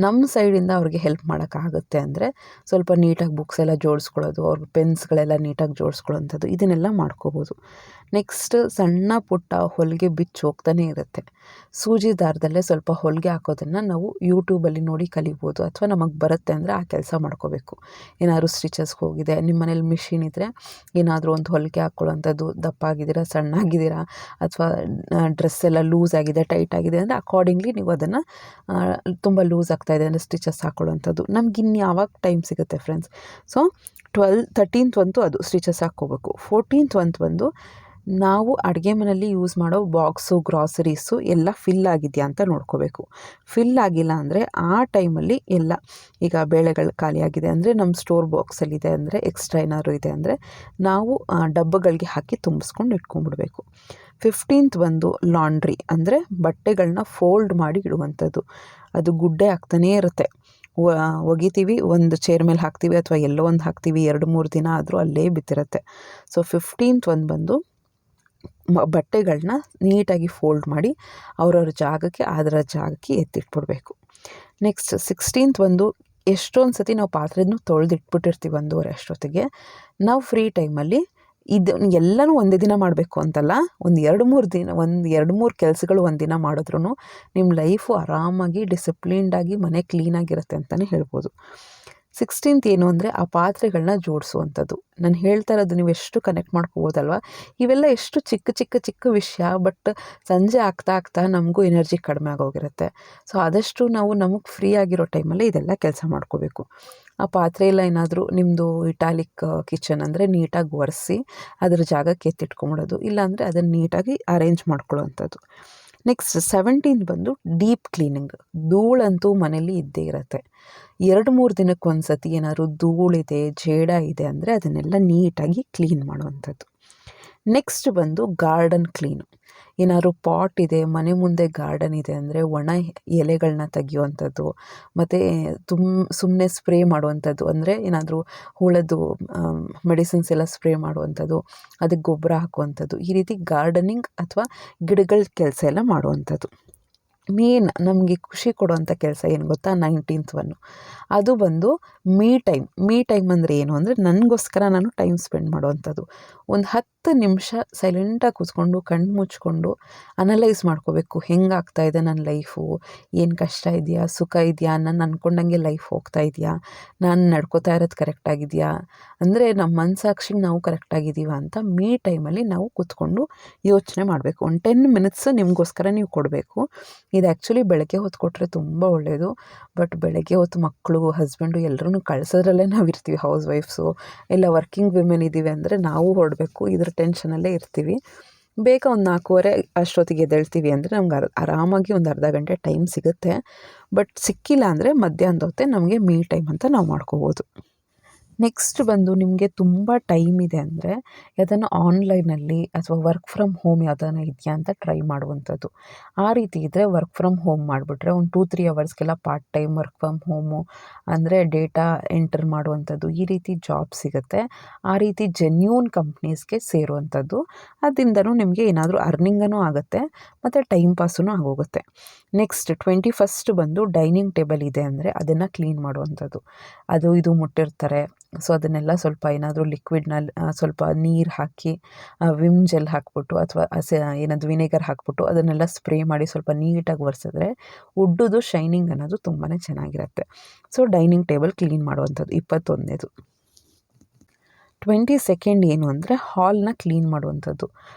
ನಮ್ಮ ಸೈಡಿಂದ ಅವ್ರಿಗೆ ಹೆಲ್ಪ್ ಮಾಡೋಕ್ಕಾಗುತ್ತೆ ಅಂದರೆ ಸ್ವಲ್ಪ ನೀಟಾಗಿ ಬುಕ್ಸ್ ಎಲ್ಲ ಜೋಡಿಸ್ಕೊಳ್ಳೋದು, ಅವ್ರಿಗೆ ಪೆನ್ಸ್ಗಳೆಲ್ಲ ನೀಟಾಗಿ ಜೋಡಿಸ್ಕೊಳ್ಳೋಂಥದ್ದು, ಇದನ್ನೆಲ್ಲ ಮಾಡ್ಕೋಬೋದು. ನೆಕ್ಸ್ಟ್ ಸಣ್ಣ ಪುಟ್ಟ ಹೊಲಿಗೆ ಬಿಚ್ಚು ಹೋಗ್ತಾನೆ ಇರುತ್ತೆ. ಸೂಜಿ ದಾರದಲ್ಲೇ ಸ್ವಲ್ಪ ಹೊಲಿಗೆ ಹಾಕೋದನ್ನು ನಾವು ಯೂಟ್ಯೂಬಲ್ಲಿ ನೋಡಿ ಕಲಿಬೋದು, ಅಥವಾ ನಮಗೆ ಬರುತ್ತೆ ಅಂದರೆ ಆ ಕೆಲಸ ಮಾಡ್ಕೋಬೇಕು. ಏನಾದರೂ ಸ್ಟಿಚಸ್ಗೆ ಹೋಗಿದೆ, ನಿಮ್ಮ ಮನೇಲಿ ಮಿಷಿನ್ ಇದ್ದರೆ ಏನಾದರೂ ಒಂದು ಹೊಲಿಗೆ ಹಾಕ್ಕೊಳ್ಳೋಂಥದ್ದು, ದಪ್ಪ ಆಗಿದ್ದೀರಾ, ಸಣ್ಣ ಆಗಿದ್ದೀರಾ, ಅಥವಾ ಡ್ರೆಸ್ ಎಲ್ಲ ಲೂಸ್ ಆಗಿದೆ, ಟೈಟ್ ಆಗಿದೆ ಅಂದರೆ ಅಕಾರ್ಡಿಂಗ್ಲಿ ನೀವು ಅದನ್ನು ತುಂಬ ಲೂಸ್ ಆಗ್ತಾಯಿದೆ ಅಂದರೆ ಸ್ಟಿಚಸ್ ಹಾಕ್ಕೊಳ್ಳೋಂಥದ್ದು. ನಮ್ಗೆ ಇನ್ನು ಯಾವಾಗ ಟೈಮ್ ಸಿಗುತ್ತೆ ಫ್ರೆಂಡ್ಸ್. ಸೊ 13th ಅಂತೂ ಅದು ಸ್ಟಿಚಸ್ ಹಾಕ್ಕೋಬೇಕು. 14th ಬಂದು ನಾವು ಅಡುಗೆ ಮನೆಯಲ್ಲಿ ಯೂಸ್ ಮಾಡೋ ಬಾಕ್ಸು, ಗ್ರಾಸರೀಸು ಎಲ್ಲ ಫಿಲ್ ಆಗಿದೆಯಾ ಅಂತ ನೋಡ್ಕೋಬೇಕು. ಫಿಲ್ ಆಗಿಲ್ಲ ಅಂದರೆ ಆ ಟೈಮಲ್ಲಿ ಎಲ್ಲ, ಈಗ ಬೇಳೆಗಳು ಖಾಲಿಯಾಗಿದೆ ಅಂದರೆ ನಮ್ಮ ಸ್ಟೋರ್ ಬಾಕ್ಸಲ್ಲಿದೆ ಅಂದರೆ, ಎಕ್ಸ್ಟ್ರಾ ಏನಾದ್ರು ಇದೆ ಅಂದರೆ ನಾವು ಡಬ್ಬಗಳಿಗೆ ಹಾಕಿ ತುಂಬಿಸ್ಕೊಂಡು ಇಟ್ಕೊಂಡ್ಬಿಡ್ಬೇಕು. 15th ಬಂದು ಲಾಂಡ್ರಿ ಅಂದರೆ ಬಟ್ಟೆಗಳನ್ನ ಫೋಲ್ಡ್ ಮಾಡಿ ಇಡುವಂಥದ್ದು. ಅದು ಗುಡ್ಡೆ ಆಗ್ತಾನೇ ಇರುತ್ತೆ, ಒಗಿತೀವಿ, ಒಂದು ಚೇರ್ ಮೇಲೆ ಹಾಕ್ತೀವಿ ಅಥವಾ ಎಲ್ಲೋ ಒಂದು ಹಾಕ್ತೀವಿ, 2-3 ದಿನ ಆದರೂ ಅಲ್ಲೇ ಬಿದ್ದಿರುತ್ತೆ. ಸೊ 15th ಬಂದು ಬಟ್ಟೆಗಳನ್ನ ನೀಟಾಗಿ ಫೋಲ್ಡ್ ಮಾಡಿ ಅವ್ರವ್ರ ಜಾಗಕ್ಕೆ ಅದರ ಜಾಗಕ್ಕೆ ಎತ್ತಿಟ್ಬಿಡ್ಬೇಕು. ನೆಕ್ಸ್ಟ್ 16th ಎಷ್ಟೊಂದು ಸತಿ ನಾವು ಪಾತ್ರೆನೂ ತೊಳೆದಿಟ್ಬಿಟ್ಟಿರ್ತೀವಿ 1:30 ಅಷ್ಟೊತ್ತಿಗೆ. ನಾವು ಫ್ರೀ ಟೈಮಲ್ಲಿ ಇದು ಎಲ್ಲನೂ ಒಂದೇ ದಿನ ಮಾಡಬೇಕು ಅಂತಲ್ಲ, ಒಂದು 2-3 ಕೆಲಸಗಳು ಒಂದಿನ ಮಾಡಿದ್ರೂ ನಿಮ್ಮ ಲೈಫು ಆರಾಮಾಗಿ ಡಿಸಿಪ್ಲಿನ್ಡಾಗಿ ಮನೆ ಕ್ಲೀನಾಗಿರುತ್ತೆ ಅಂತಲೇ ಹೇಳ್ಬೋದು. 16th ಏನು ಅಂದರೆ ಆ ಪಾತ್ರೆಗಳನ್ನ ಜೋಡಿಸುವಂಥದ್ದು. ನಾನು ಹೇಳ್ತಾ ಇರೋದು ನೀವು ಎಷ್ಟು ಕನೆಕ್ಟ್ ಮಾಡ್ಕೋಬೋದಲ್ವ. ಇವೆಲ್ಲ ಎಷ್ಟು ಚಿಕ್ಕ ವಿಷಯ, ಬಟ್ ಸಂಜೆ ಆಗ್ತಾ ನಮಗೂ ಎನರ್ಜಿ ಕಡಿಮೆ ಆಗೋಗಿರುತ್ತೆ. ಸೊ ಆದಷ್ಟು ನಾವು ನಮಗೆ ಫ್ರೀ ಆಗಿರೋ ಟೈಮಲ್ಲಿ ಇದೆಲ್ಲ ಕೆಲಸ ಮಾಡ್ಕೋಬೇಕು. ಆ ಪಾತ್ರೆ ಎಲ್ಲ ಏನಾದರೂ ನಿಮ್ಮದು ಇಟಾಲಿಕ್ ಕಿಚನ್ ಅಂದರೆ ನೀಟಾಗಿ ಒರೆಸಿ ಅದರ ಜಾಗಕ್ಕೆ ಎತ್ತಿಟ್ಕೊಂಬಿಡೋದು, ಇಲ್ಲಾಂದರೆ ಅದನ್ನು ನೀಟಾಗಿ ಅರೇಂಜ್ ಮಾಡ್ಕೊಳ್ಳೋವಂಥದ್ದು. ನೆಕ್ಸ್ಟ್ 17th ಬಂದು ಡೀಪ್ ಕ್ಲೀನಿಂಗ್. ಧೂಳಂತೂ ಮನೇಲಿ ಇದ್ದೇ ಇರುತ್ತೆ. 2-3 ದಿನಕ್ಕೊಂದು ಸತಿ ಏನಾದ್ರು ಧೂಳಿದೆ, ಜೇಡ ಇದೆ ಅಂದರೆ ಅದನ್ನೆಲ್ಲ ನೀಟಾಗಿ ಕ್ಲೀನ್ ಮಾಡುವಂಥದ್ದು. ನೆಕ್ಸ್ಟ್ ಬಂದು ಗಾರ್ಡನ್ ಕ್ಲೀನು. ಏನಾದ್ರು ಪಾಟ್ ಇದೆ, ಮನೆ ಮುಂದೆ ಗಾರ್ಡನ್ ಇದೆ ಅಂದರೆ ಒಣ ಎಲೆಗಳನ್ನ ತೆಗಿಯುವಂಥದ್ದು, ಮತ್ತು ಸುಮ್ಮನೆ ಸ್ಪ್ರೇ ಮಾಡುವಂಥದ್ದು, ಅಂದರೆ ಏನಾದರೂ ಹುಳದ್ದು ಮೆಡಿಸಿನ್ಸ್ ಎಲ್ಲ ಸ್ಪ್ರೇ ಮಾಡುವಂಥದ್ದು, ಅದಕ್ಕೆ ಗೊಬ್ಬರ ಹಾಕುವಂಥದ್ದು, ಈ ರೀತಿ ಗಾರ್ಡನಿಂಗ್ ಅಥವಾ ಗಿಡಗಳ ಕೆಲಸ ಎಲ್ಲ ಮಾಡುವಂಥದ್ದು. ಮೇನ್ ನಮಗೆ ಖುಷಿ ಕೊಡುವಂಥ ಕೆಲಸ ಏನು ಗೊತ್ತಾ, 19th ಅದು ಬಂದು ಮೀ ಟೈಮ್ ಅಂದರೆ ಏನು ಅಂದರೆ ನನಗೋಸ್ಕರ ನಾನು ಟೈಮ್ ಸ್ಪೆಂಡ್ ಮಾಡುವಂಥದ್ದು. ಒಂದು 10 ನಿಮಿಷ ಸೈಲೆಂಟಾಗಿ ಕೂತ್ಕೊಂಡು ಕಣ್ಣು ಮುಚ್ಕೊಂಡು ಅನಲೈಸ್ ಮಾಡ್ಕೋಬೇಕು, ಹೆಂಗಾಗ್ತಾಯಿದೆ ನನ್ನ ಲೈಫು, ಏನು ಕಷ್ಟ ಇದೆಯಾ, ಸುಖ ಇದೆಯಾ, ನಾನು ಅಂದ್ಕೊಂಡಂಗೆ ಲೈಫ್ ಹೋಗ್ತಾ ಇದೆಯಾ, ನಾನು ನಡ್ಕೋತಾ ಇರೋದು ಕರೆಕ್ಟಾಗಿದೆಯಾ, ಅಂದರೆ ನಮ್ಮ ಮನಸ್ಸಾಕ್ಷಿಗೆ ನಾವು ಕರೆಕ್ಟಾಗಿದ್ದೀವ ಅಂತ ಮೀ ಟೈಮಲ್ಲಿ ನಾವು ಕೂತ್ಕೊಂಡು ಯೋಚನೆ ಮಾಡಬೇಕು. ಒಂದು 10 ಮಿನಿಟ್ಸ್ ನಿಮಗೋಸ್ಕರ ನೀವು ಕೊಡಬೇಕು. ಇದು ಆ್ಯಕ್ಚುಲಿ ಬೆಳಗ್ಗೆ ಹೊತ್ತು ಕೊಟ್ಟರೆ ತುಂಬ ಒಳ್ಳೆಯದು, ಬಟ್ ಬೆಳಗ್ಗೆ ಹೊತ್ತು ಮಕ್ಕಳು, ಹಸ್ಬೆಂಡು ಎಲ್ಲರೂ ಕಳಿಸೋದ್ರಲ್ಲೇ ನಾವು ಇರ್ತೀವಿ, ಹೌಸ್ ವೈಫ್ಸು ಇಲ್ಲ ವರ್ಕಿಂಗ್ ವಿಮೆನ್ ಇದ್ದೀವಿ ಅಂದರೆ ನಾವು ಹೊರಡಬೇಕು, ಇದ್ರ ಟೆನ್ಷನಲ್ಲೇ ಇರ್ತೀವಿ. ಬೇಗ ಒಂದು 4:15 ಅಷ್ಟೊತ್ತಿಗೆ ಎದ್ದೇಳ್ತೀವಿ ಅಂದರೆ ನಮ್ಗೆ ಆರಾಮಾಗಿ ಒಂದು ಅರ್ಧ ಗಂಟೆ ಟೈಮ್ ಸಿಗುತ್ತೆ. ಬಟ್ ಸಿಕ್ಕಿಲ್ಲ ಅಂದರೆ ಮಧ್ಯಾಹ್ನದ ಹೊತ್ತೆ ನಮಗೆ ಮೀ ಟೈಮ್ ಅಂತ ನಾವು ಮಾಡ್ಕೋಬೋದು. ನೆಕ್ಸ್ಟ್ ಬಂದು ನಿಮಗೆ ತುಂಬ ಟೈಮ್ ಇದೆ ಅಂದರೆ ಯಾವುದನ್ನು ಆನ್ಲೈನಲ್ಲಿ ಅಥವಾ ವರ್ಕ್ ಫ್ರಮ್ ಹೋಮ್ ಯಾವುದನ್ನ ಇದೆಯಾ ಅಂತ ಟ್ರೈ ಮಾಡುವಂಥದ್ದು. ಆ ರೀತಿ ಇದ್ದರೆ ವರ್ಕ್ ಫ್ರಮ್ ಹೋಮ್ ಮಾಡಿಬಿಟ್ರೆ ಒಂದು 2-3 ಅವರ್ಸ್ಗೆಲ್ಲ part time work from home ಅಂದರೆ ಡೇಟಾ ಎಂಟರ್ ಮಾಡುವಂಥದ್ದು ಈ ರೀತಿ ಜಾಬ್ ಸಿಗುತ್ತೆ. ಆ ರೀತಿ ಜೆನ್ಯೂನ್ ಕಂಪ್ನೀಸ್ಗೆ ಸೇರುವಂಥದ್ದು. ಅದರಿಂದನೂ ನಿಮಗೆ ಏನಾದರೂ ಅರ್ನಿಂಗನೂ ಆಗುತ್ತೆ ಮತ್ತು ಟೈಮ್ ಪಾಸೂ ಆಗೋಗುತ್ತೆ. ನೆಕ್ಸ್ಟ್ 21st ಬಂದು ಡೈನಿಂಗ್ ಟೇಬಲ್ ಇದೆ ಅಂದರೆ ಅದನ್ನು ಕ್ಲೀನ್ ಮಾಡುವಂಥದ್ದು. ಅದು ಇದು ಮುಟ್ಟಿರ್ತಾರೆ. ಸೊ ಅದನ್ನೆಲ್ಲ ಸ್ವಲ್ಪ ಏನಾದರೂ ಲಿಕ್ವಿಡ್ನಲ್ಲಿ ಸ್ವಲ್ಪ ನೀರು ಹಾಕಿ ವಿಮ್ ಜೆಲ್ ಹಾಕ್ಬಿಟ್ಟು ಅಥವಾ ಏನದು ವಿನೆಗರ್ ಹಾಕ್ಬಿಟ್ಟು ಅದನ್ನೆಲ್ಲ ಸ್ಪ್ರೇ ಮಾಡಿ ಸ್ವಲ್ಪ ನೀಟಾಗಿ ಒರೆಸಿದ್ರೆ ವುಡ್ಡುದು ಶೈನಿಂಗ್ ಅನ್ನೋದು ತುಂಬಾ ಚೆನ್ನಾಗಿರುತ್ತೆ. ಸೊ ಡೈನಿಂಗ್ ಟೇಬಲ್ ಕ್ಲೀನ್ ಮಾಡುವಂಥದ್ದು 21ನೇದು. 22nd ಏನು ಅಂದರೆ ಹಾಲ್ನ ಕ್ಲೀನ್ ಮಾಡುವಂಥದ್ದು.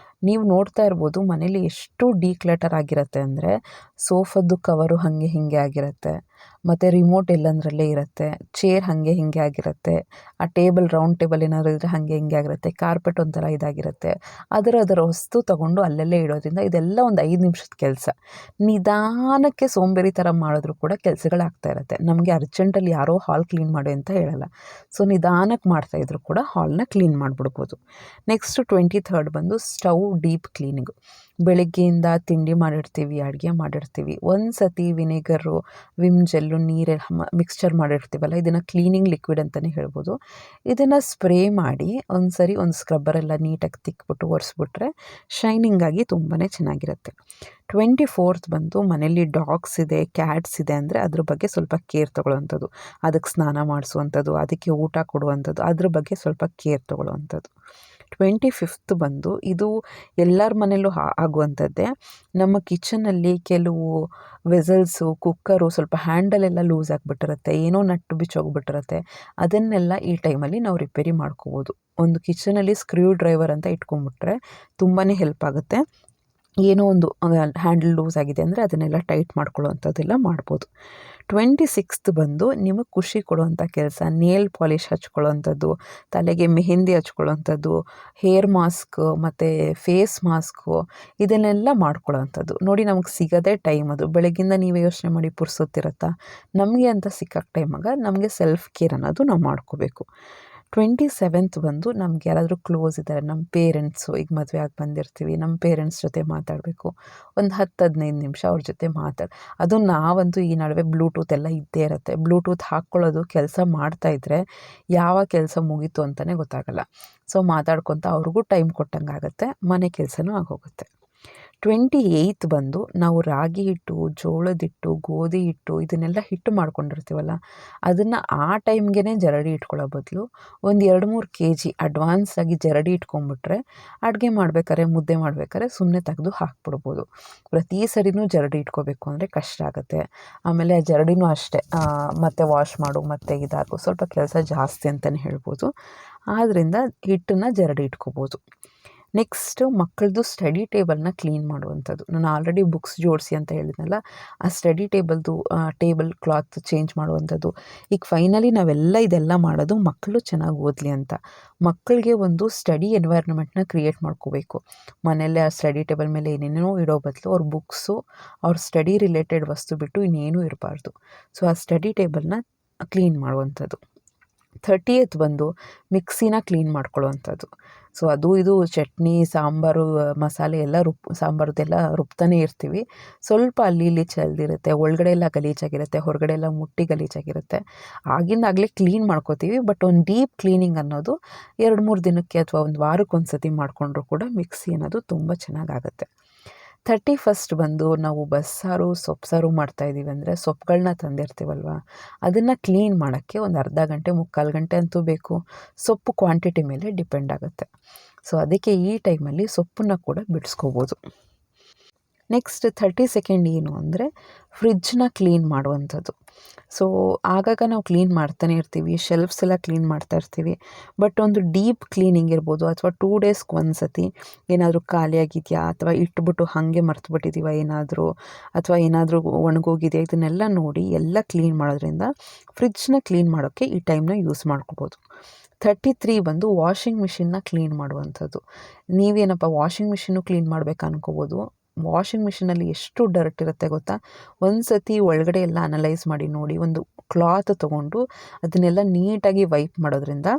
ನೀವು ನೋಡ್ತಾ ಇರ್ಬೋದು ಮನೇಲಿ ಎಷ್ಟು ಡಿಕ್ಲಟರ್ ಆಗಿರುತ್ತೆ ಅಂದರೆ ಸೋಫಾದ್ದು ಕವರು ಹಾಗೆ ಹೀಗೆ ಆಗಿರುತ್ತೆ, ಮತ್ತು ರಿಮೋಟ್ ಎಲ್ಲಂದರಲ್ಲೇ ಇರುತ್ತೆ, ಚೇರ್ ಹಾಗೆ ಹೀಗೆ ಆಗಿರುತ್ತೆ, ಆ ಟೇಬಲ್ ರೌಂಡ್ ಟೇಬಲ್ ಏನಾದರೂ ಇದ್ದರೆ ಹಾಗೆ ಹೀಗೆ ಆಗಿರುತ್ತೆ, ಕಾರ್ಪೆಟ್ ಒಂಥರ ಇದಾಗಿರುತ್ತೆ. ಅದರ ವಸ್ತು ತೊಗೊಂಡು ಅಲ್ಲಲ್ಲೇ ಇಡೋದ್ರಿಂದ ಇದೆಲ್ಲ ಒಂದು 5 ನಿಮಿಷದ ಕೆಲಸ. ನಿಧಾನಕ್ಕೆ ಸೋಂಬೇರಿ ಥರ ಮಾಡಿದ್ರೂ ಕೂಡ ಕೆಲಸಗಳಾಗ್ತಾ ಇರುತ್ತೆ. ನಮಗೆ ಅರ್ಜೆಂಟಲ್ಲಿ ಯಾರೋ ಹಾಲ್ ಕ್ಲೀನ್ ಮಾಡಿ ಅಂತ ಹೇಳಲ್ಲ. ಸೊ ನಿಧಾನಕ್ಕೆ ಮಾಡ್ತಾಯಿದ್ರು ಕೂಡ ಹಾಲ್ನ ಕ್ಲೀನ್ ಮಾಡಿಬಿಡ್ಬೋದು. ನೆಕ್ಸ್ಟ್ 23rd ಬಂದು ಸ್ಟವ್ ಡೀಪ್ ಕ್ಲೀನಿಂಗು. ಬೆಳಗ್ಗೆಯಿಂದ ತಿಂಡಿ ಮಾಡಿರ್ತೀವಿ, ಅಡುಗೆ ಮಾಡಿರ್ತೀವಿ, ಒಂದು ಸತಿ ವಿನೆಗರು ವಿಮ್ ಜೆಲ್ಲು ನೀರು ಮಿಕ್ಸ್ಚರ್ ಮಾಡಿರ್ತೀವಲ್ಲ ಇದನ್ನು ಕ್ಲೀನಿಂಗ್ ಲಿಕ್ವಿಡ್ ಅಂತಲೇ ಹೇಳ್ಬೋದು. ಇದನ್ನು ಸ್ಪ್ರೇ ಮಾಡಿ ಒಂದು ಸ್ಕ್ರಬ್ಬರೆಲ್ಲ ನೀಟಾಗಿ ತಿಕ್ಬಿಟ್ಟು ಒರೆಸ್ಬಿಟ್ರೆ ಶೈನಿಂಗಾಗಿ ತುಂಬಾ ಚೆನ್ನಾಗಿರುತ್ತೆ. 24th ಬಂದು ಮನೇಲಿ ಡಾಗ್ಸ್ ಇದೆ, ಕ್ಯಾಟ್ಸ್ ಇದೆ ಅಂದರೆ ಅದ್ರ ಬಗ್ಗೆ ಸ್ವಲ್ಪ ಕೇರ್ ತೊಗೊಳ್ಳೋವಂಥದ್ದು. ಅದಕ್ಕೆ ಸ್ನಾನ ಮಾಡಿಸುವಂಥದ್ದು, ಅದಕ್ಕೆ ಊಟ ಕೊಡುವಂಥದ್ದು, ಅದ್ರ ಬಗ್ಗೆ ಸ್ವಲ್ಪ ಕೇರ್ ತೊಗೊಳ್ಳುವಂಥದ್ದು. 25th ಬಂದು ಇದು ಎಲ್ಲರ ಮನೇಲೂ ಆಗುವಂಥದ್ದೇ. ನಮ್ಮ ಕಿಚನಲ್ಲಿ ಕೆಲವು ವೆಸಲ್ಸು, ಕುಕ್ಕರು ಸ್ವಲ್ಪ ಹ್ಯಾಂಡಲೆಲ್ಲ ಲೂಸ್ ಆಗಿಬಿಟ್ಟಿರುತ್ತೆ, ಏನೋ ನಟ್ಟು ಬಿಚ್ಚೋಗ್ಬಿಟ್ಟಿರುತ್ತೆ. ಅದನ್ನೆಲ್ಲ ಈ ಟೈಮಲ್ಲಿ ನಾವು ರಿಪೇರಿ ಮಾಡ್ಕೋಬೋದು. ಒಂದು ಕಿಚನಲ್ಲಿ ಸ್ಕ್ರೂ ಡ್ರೈವರ್ ಅಂತ ಇಟ್ಕೊಂಡ್ಬಿಟ್ರೆ ತುಂಬಾ ಹೆಲ್ಪ್ ಆಗುತ್ತೆ. ಏನೋ ಒಂದು ಹ್ಯಾಂಡಲ್ ಲೂಸ್ ಆಗಿದೆ ಅಂದರೆ ಅದನ್ನೆಲ್ಲ ಟೈಟ್ ಮಾಡ್ಕೊಳ್ಳೋವಂಥದ್ದೆಲ್ಲ ಮಾಡ್ಬೋದು. 26th ಬಂದು ನಿಮಗೆ ಖುಷಿ ಕೊಡುವಂಥ ಕೆಲಸ, ನೇಲ್ ಪಾಲಿಷ್ ಹಚ್ಕೊಳ್ಳೋವಂಥದ್ದು, ತಲೆಗೆ ಮೆಹಂದಿ ಹಚ್ಕೊಳ್ಳೋವಂಥದ್ದು, ಹೇರ್ ಮಾಸ್ಕ್ ಮತ್ತು ಫೇಸ್ ಮಾಸ್ಕು ಇದನ್ನೆಲ್ಲ ಮಾಡ್ಕೊಳ್ಳೋವಂಥದ್ದು. ನೋಡಿ ನಮಗೆ ಸಿಗೋದೇ ಟೈಮ್ ಅದು. ಬೆಳಗ್ಗಿಂದ ನೀವೇ ಯೋಚನೆ ಮಾಡಿ ಪುರ್ಸೊತ್ತಿರುತ್ತಾ? ನಮಗೆ ಅಂತ ಸಿಕ್ಕಾಗ ಟೈಮಾಗ ನಮಗೆ ಸೆಲ್ಫ್ ಕೇರ್ ಅನ್ನೋದು ನಾವು ಮಾಡ್ಕೋಬೇಕು. 27th ಬಂದು ನಮ್ಗೆ ಯಾರಾದರೂ ಕ್ಲೋಸ್ ಇದ್ದಾರೆ, ನಮ್ಮ ಪೇರೆಂಟ್ಸು, ಈಗ ಮದುವೆ ಆಗಿ ಬಂದಿರ್ತೀವಿ, ನಮ್ಮ ಪೇರೆಂಟ್ಸ್ ಜೊತೆ ಮಾತಾಡಬೇಕು, ಒಂದು 10-15 ನಿಮಿಷ ಅವ್ರ ಜೊತೆ ಅದು ನಾವಂತೂ ಈ ನಡುವೆ ಬ್ಲೂಟೂತ್ ಎಲ್ಲ ಇದ್ದೇ ಇರುತ್ತೆ. ಬ್ಲೂಟೂತ್ ಹಾಕ್ಕೊಳ್ಳೋದು ಕೆಲಸ ಮಾಡ್ತಾಯಿದ್ರೆ ಯಾವ ಕೆಲಸ ಮುಗೀತು ಅಂತಲೇ ಗೊತ್ತಾಗಲ್ಲ. ಸೊ ಮಾತಾಡ್ಕೊತ ಅವ್ರಿಗೂ ಟೈಮ್ ಕೊಟ್ಟಂಗೆ ಆಗುತ್ತೆ, ಮನೆ ಕೆಲಸನೂ ಆಗೋಗುತ್ತೆ. 28th ಬಂದು ನಾವು ರಾಗಿ ಹಿಟ್ಟು, ಜೋಳದ ಹಿಟ್ಟು, ಗೋಧಿ ಹಿಟ್ಟು ಇದನ್ನೆಲ್ಲ ಹಿಟ್ಟು ಮಾಡ್ಕೊಂಡಿರ್ತೀವಲ್ಲ ಅದನ್ನು ಆ ಟೈಮ್ಗೆ ಜರಡಿ ಇಟ್ಕೊಳ್ಳೋ ಬದಲು ಒಂದು 2-3 kg ಅಡ್ವಾನ್ಸಾಗಿ ಜರಡಿ ಇಟ್ಕೊಂಡ್ಬಿಟ್ರೆ ಅಡುಗೆ ಮಾಡ್ಬೇಕಾದ್ರೆ, ಮುದ್ದೆ ಮಾಡ್ಬೇಕಾದ್ರೆ ಸುಮ್ಮನೆ ತೆಗೆದು ಹಾಕ್ಬಿಡ್ಬೋದು. ಪ್ರತಿ ಸರಿನೂ ಜರಡಿ ಇಟ್ಕೋಬೇಕು ಅಂದರೆ ಕಷ್ಟ ಆಗುತ್ತೆ. ಆಮೇಲೆ ಆ ಜರಡಿನೂ ಅಷ್ಟೇ ಮತ್ತೆ ವಾಶ್ ಮಾಡು ಮತ್ತು ಇದಾಗು ಸ್ವಲ್ಪ ಕೆಲಸ ಜಾಸ್ತಿ ಅಂತಲೇ ಹೇಳ್ಬೋದು. ಆದ್ದರಿಂದ ಹಿಟ್ಟನ್ನು ಜರಡಿ ಇಟ್ಕೋಬೋದು. ನೆಕ್ಸ್ಟು ಮಕ್ಕಳದು ಸ್ಟಡಿ ಟೇಬಲ್ನ ಕ್ಲೀನ್ ಮಾಡುವಂಥದ್ದು. ನಾನು ಆಲ್ರೆಡಿ ಬುಕ್ಸ್ ಜೋಡಿಸಿ ಅಂತ ಹೇಳಿದ್ನಲ್ಲ, ಆ ಸ್ಟಡಿ ಟೇಬಲ್ ಕ್ಲಾತ್ ಚೇಂಜ್ ಮಾಡುವಂಥದ್ದು. ಈಗ ಫೈನಲಿ ನಾವೆಲ್ಲ ಇದೆಲ್ಲ ಮಾಡೋದು ಮಕ್ಕಳು ಚೆನ್ನಾಗಿ ಓದಲಿ ಅಂತ. ಮಕ್ಕಳಿಗೆ ಒಂದು ಸ್ಟಡಿ ಎನ್ವೈರ್ನ್ಮೆಂಟ್ನ ಕ್ರಿಯೇಟ್ ಮಾಡ್ಕೋಬೇಕು. ಮನೆಯಲ್ಲೇ ಆ ಸ್ಟಡಿ ಟೇಬಲ್ ಮೇಲೆ ಏನೇನೋ ಇಡೋ ಬದಲು ಅವ್ರ ಬುಕ್ಸು, ಅವ್ರ ಸ್ಟಡಿ ರಿಲೇಟೆಡ್ ವಸ್ತು ಬಿಟ್ಟು ಇನ್ನೇನೂ ಇರಬಾರ್ದು. ಸೊ ಆ ಸ್ಟಡಿ ಟೇಬಲ್ನ ಕ್ಲೀನ್ ಮಾಡುವಂಥದ್ದು. 30th ಬಂದು ಮಿಕ್ಸಿನ ಕ್ಲೀನ್ ಮಾಡ್ಕೊಳ್ಳುವಂಥದ್ದು. ಸೊ ಅದು ಇದು ಚಟ್ನಿ, ಸಾಂಬಾರು, ಮಸಾಲೆ ಎಲ್ಲ ಸಾಂಬಾರದೆಲ್ಲ ರುಬ್ತಾನೆ ಇರ್ತೀವಿ. ಸ್ವಲ್ಪ ಅಲ್ಲಿ ಇಲ್ಲಿ ಚೆಲ್ದಿರುತ್ತೆ, ಒಳಗಡೆ ಎಲ್ಲ ಗಲೀಜಾಗಿರುತ್ತೆ, ಹೊರಗಡೆ ಎಲ್ಲ ಮುಟ್ಟಿ ಗಲೀಜಾಗಿರುತ್ತೆ. ಆಗಿಂದಾಗಲೇ ಕ್ಲೀನ್ ಮಾಡ್ಕೋತೀವಿ. ಬಟ್ ಒಂದು ಡೀಪ್ ಕ್ಲೀನಿಂಗ್ ಅನ್ನೋದು 2-3 ದಿನಕ್ಕೆ ಅಥವಾ ಒಂದು ವಾರಕ್ಕೊಂದು ಸತಿ ಮಾಡಿಕೊಂಡ್ರೂ ಕೂಡ ಮಿಕ್ಸಿ ಅನ್ನೋದು ತುಂಬ ಚೆನ್ನಾಗಾಗುತ್ತೆ. 31st ಬಂದು ನಾವು ಬಸ್ಸಾರು, ಸೊಪ್ಪು ಮಾಡ್ತಾಯಿದ್ದೀವಿ ಅಂದರೆ ಸೊಪ್ಪುಗಳನ್ನ ತಂದಿರ್ತೀವಲ್ವ, ಅದನ್ನು ಕ್ಲೀನ್ ಮಾಡೋಕ್ಕೆ ಒಂದು ಅರ್ಧ ಗಂಟೆ, 3/4 ಗಂಟೆ ಅಂತೂ ಬೇಕು. ಸೊಪ್ಪು ಕ್ವಾಂಟಿಟಿ ಮೇಲೆ ಡಿಪೆಂಡ್ ಆಗುತ್ತೆ. ಸೊ ಅದಕ್ಕೆ ಈ ಟೈಮಲ್ಲಿ ಸೊಪ್ಪನ್ನು ಕೂಡ ಬಿಡಿಸ್ಕೋಬೋದು. ನೆಕ್ಸ್ಟ್ 32nd ಏನು ಅಂದರೆ ಫ್ರಿಡ್ಜ್ನ ಕ್ಲೀನ್ ಮಾಡುವಂಥದ್ದು. ಸೊ ಆಗಾಗ ನಾವು ಕ್ಲೀನ್ ಮಾಡ್ತಾನೆ ಇರ್ತೀವಿ, ಶೆಲ್ಫ್ಸ್ ಎಲ್ಲ ಕ್ಲೀನ್ ಮಾಡ್ತಾ ಇರ್ತೀವಿ. ಬಟ್ ಒಂದು ಡೀಪ್ ಕ್ಲೀನಿಂಗ್ ಇರ್ಬೋದು ಅಥವಾ 2 ಡೇಸ್ಗೆ ಒಂದು ಸತಿ ಏನಾದರೂ ಖಾಲಿಯಾಗಿದೆಯಾ ಅಥವಾ ಇಟ್ಬಿಟ್ಟು ಹಾಗೆ ಮರ್ತುಬಿಟ್ಟಿದ್ದೀವ ಏನಾದರೂ, ಅಥವಾ ಏನಾದರೂ ಒಣಗೋಗಿದೆಯಾ, ಇದನ್ನೆಲ್ಲ ನೋಡಿ ಎಲ್ಲ ಕ್ಲೀನ್ ಮಾಡೋದ್ರಿಂದ ಫ್ರಿಡ್ಜ್ನ ಕ್ಲೀನ್ ಮಾಡೋಕ್ಕೆ ಈ ಟೈಮ್ನ ಯೂಸ್ ಮಾಡ್ಕೋಬೋದು. 33 ಬಂದು ವಾಷಿಂಗ್ ಮಿಷಿನ್ನ ಕ್ಲೀನ್ ಮಾಡುವಂಥದ್ದು. ನೀವೇನಪ್ಪ ವಾಷಿಂಗ್ ಮಿಷಿನ್ನು ಕ್ಲೀನ್ ಮಾಡಬೇಕು ಅನ್ಕೋಬೋದು. ವಾಷಿಂಗ್ ಮಿಷಿನಲ್ಲಿ ಎಷ್ಟು ಡರ್ಟ್ ಇರುತ್ತೆ ಗೊತ್ತಾ. ಒಂದು ಸತಿ ಒಳಗಡೆ ಎಲ್ಲ ಅನಲೈಸ್ ಮಾಡಿ ನೋಡಿ, ಒಂದು ಕ್ಲಾತ್ ತೊಗೊಂಡು ಅದನ್ನೆಲ್ಲ ನೀಟಾಗಿ ವೈಪ್ ಮಾಡೋದ್ರಿಂದ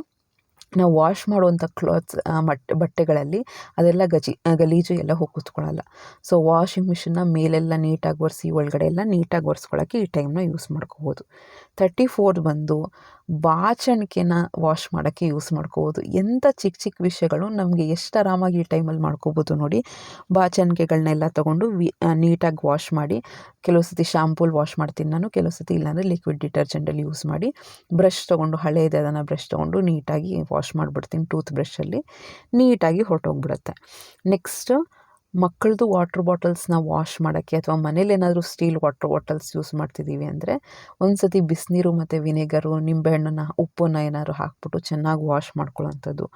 ನಾವು ವಾಶ್ ಮಾಡುವಂಥ ಕ್ಲಾತ್ಸ್ ಬಟ್ಟೆಗಳಲ್ಲಿ ಅದೆಲ್ಲ ಗಲೀಜು ಎಲ್ಲ ಹೋಗಿ ಕೂತ್ಕೊಳ್ಳಲ್ಲ. ಸೊ ವಾಷಿಂಗ್ ಮಿಷಿನ್ನ ಮೇಲೆಲ್ಲ ನೀಟಾಗಿ ಒರೆಸಿ ಒಳಗಡೆ ಎಲ್ಲ ನೀಟಾಗಿ ಒರೆಸ್ಕೊಳ್ಳೋಕ್ಕೆ ಈ ಟೈಮ್ನ ಯೂಸ್ ಮಾಡ್ಕೋಬೋದು. 34 ಬಂದು ಬಾಚಣಿಕೆನ ವಾಶ್ ಮಾಡೋಕ್ಕೆ ಯೂಸ್ ಮಾಡ್ಕೋಬೋದು. ಎಂಥ ಚಿಕ್ಕ ಚಿಕ್ಕ ವಿಷಯಗಳು ನಮಗೆ ಎಷ್ಟು ಆರಾಮಾಗಿ ಈ ಟೈಮಲ್ಲಿ ಮಾಡ್ಕೋಬೋದು ನೋಡಿ. ಬಾಚಣಿಕೆಗಳನ್ನೆಲ್ಲ ತೊಗೊಂಡು ನೀಟಾಗಿ ವಾಶ್ ಮಾಡಿ, ಕೆಲವು ಸತಿ ಶಾಂಪೂಲ್ ವಾಶ್ ಮಾಡ್ತೀನಿ ನಾನು, ಕೆಲವು ಸತಿ ಇಲ್ಲಾಂದರೆ ಲಿಕ್ವಿಡ್ ಡಿಟರ್ಜೆಂಟಲ್ಲಿ ಯೂಸ್ ಮಾಡಿ, ಬ್ರಷ್ ತೊಗೊಂಡು ಹಳೇದು ಅದನ್ನು ಬ್ರಷ್ ತೊಗೊಂಡು ನೀಟಾಗಿ ವಾಶ್ ಮಾಡಿಬಿಡ್ತೀನಿ ಟೂತ್ ಬ್ರಷಲ್ಲಿ, ನೀಟಾಗಿ ಹೊರಟೋಗ್ಬಿಡುತ್ತೆ. ನೆಕ್ಸ್ಟು ಮಕ್ಕಳದು ವಾಟ್ರ್ ಬಾಟಲ್ಸ್ನ ವಾಶ್ ಮಾಡೋಕ್ಕೆ ಅಥವಾ ಮನೇಲಿ ಏನಾದರೂ ಸ್ಟೀಲ್ ವಾಟ್ರ್ ಬಾಟಲ್ಸ್ ಯೂಸ್ ಮಾಡ್ತಿದ್ದೀವಿ ಅಂದರೆ ಒಂದು ಸತಿ ಬಿಸಿನೀರು ಮತ್ತು ವಿನೆಗರು, ನಿಂಬೆಹಣ್ಣನ್ನು, ಉಪ್ಪನ್ನು ಏನಾದ್ರು ಹಾಕ್ಬಿಟ್ಟು ಚೆನ್ನಾಗಿ ವಾಶ್ ಮಾಡ್ಕೊಳ್ಳೋವಂಥದ್ದು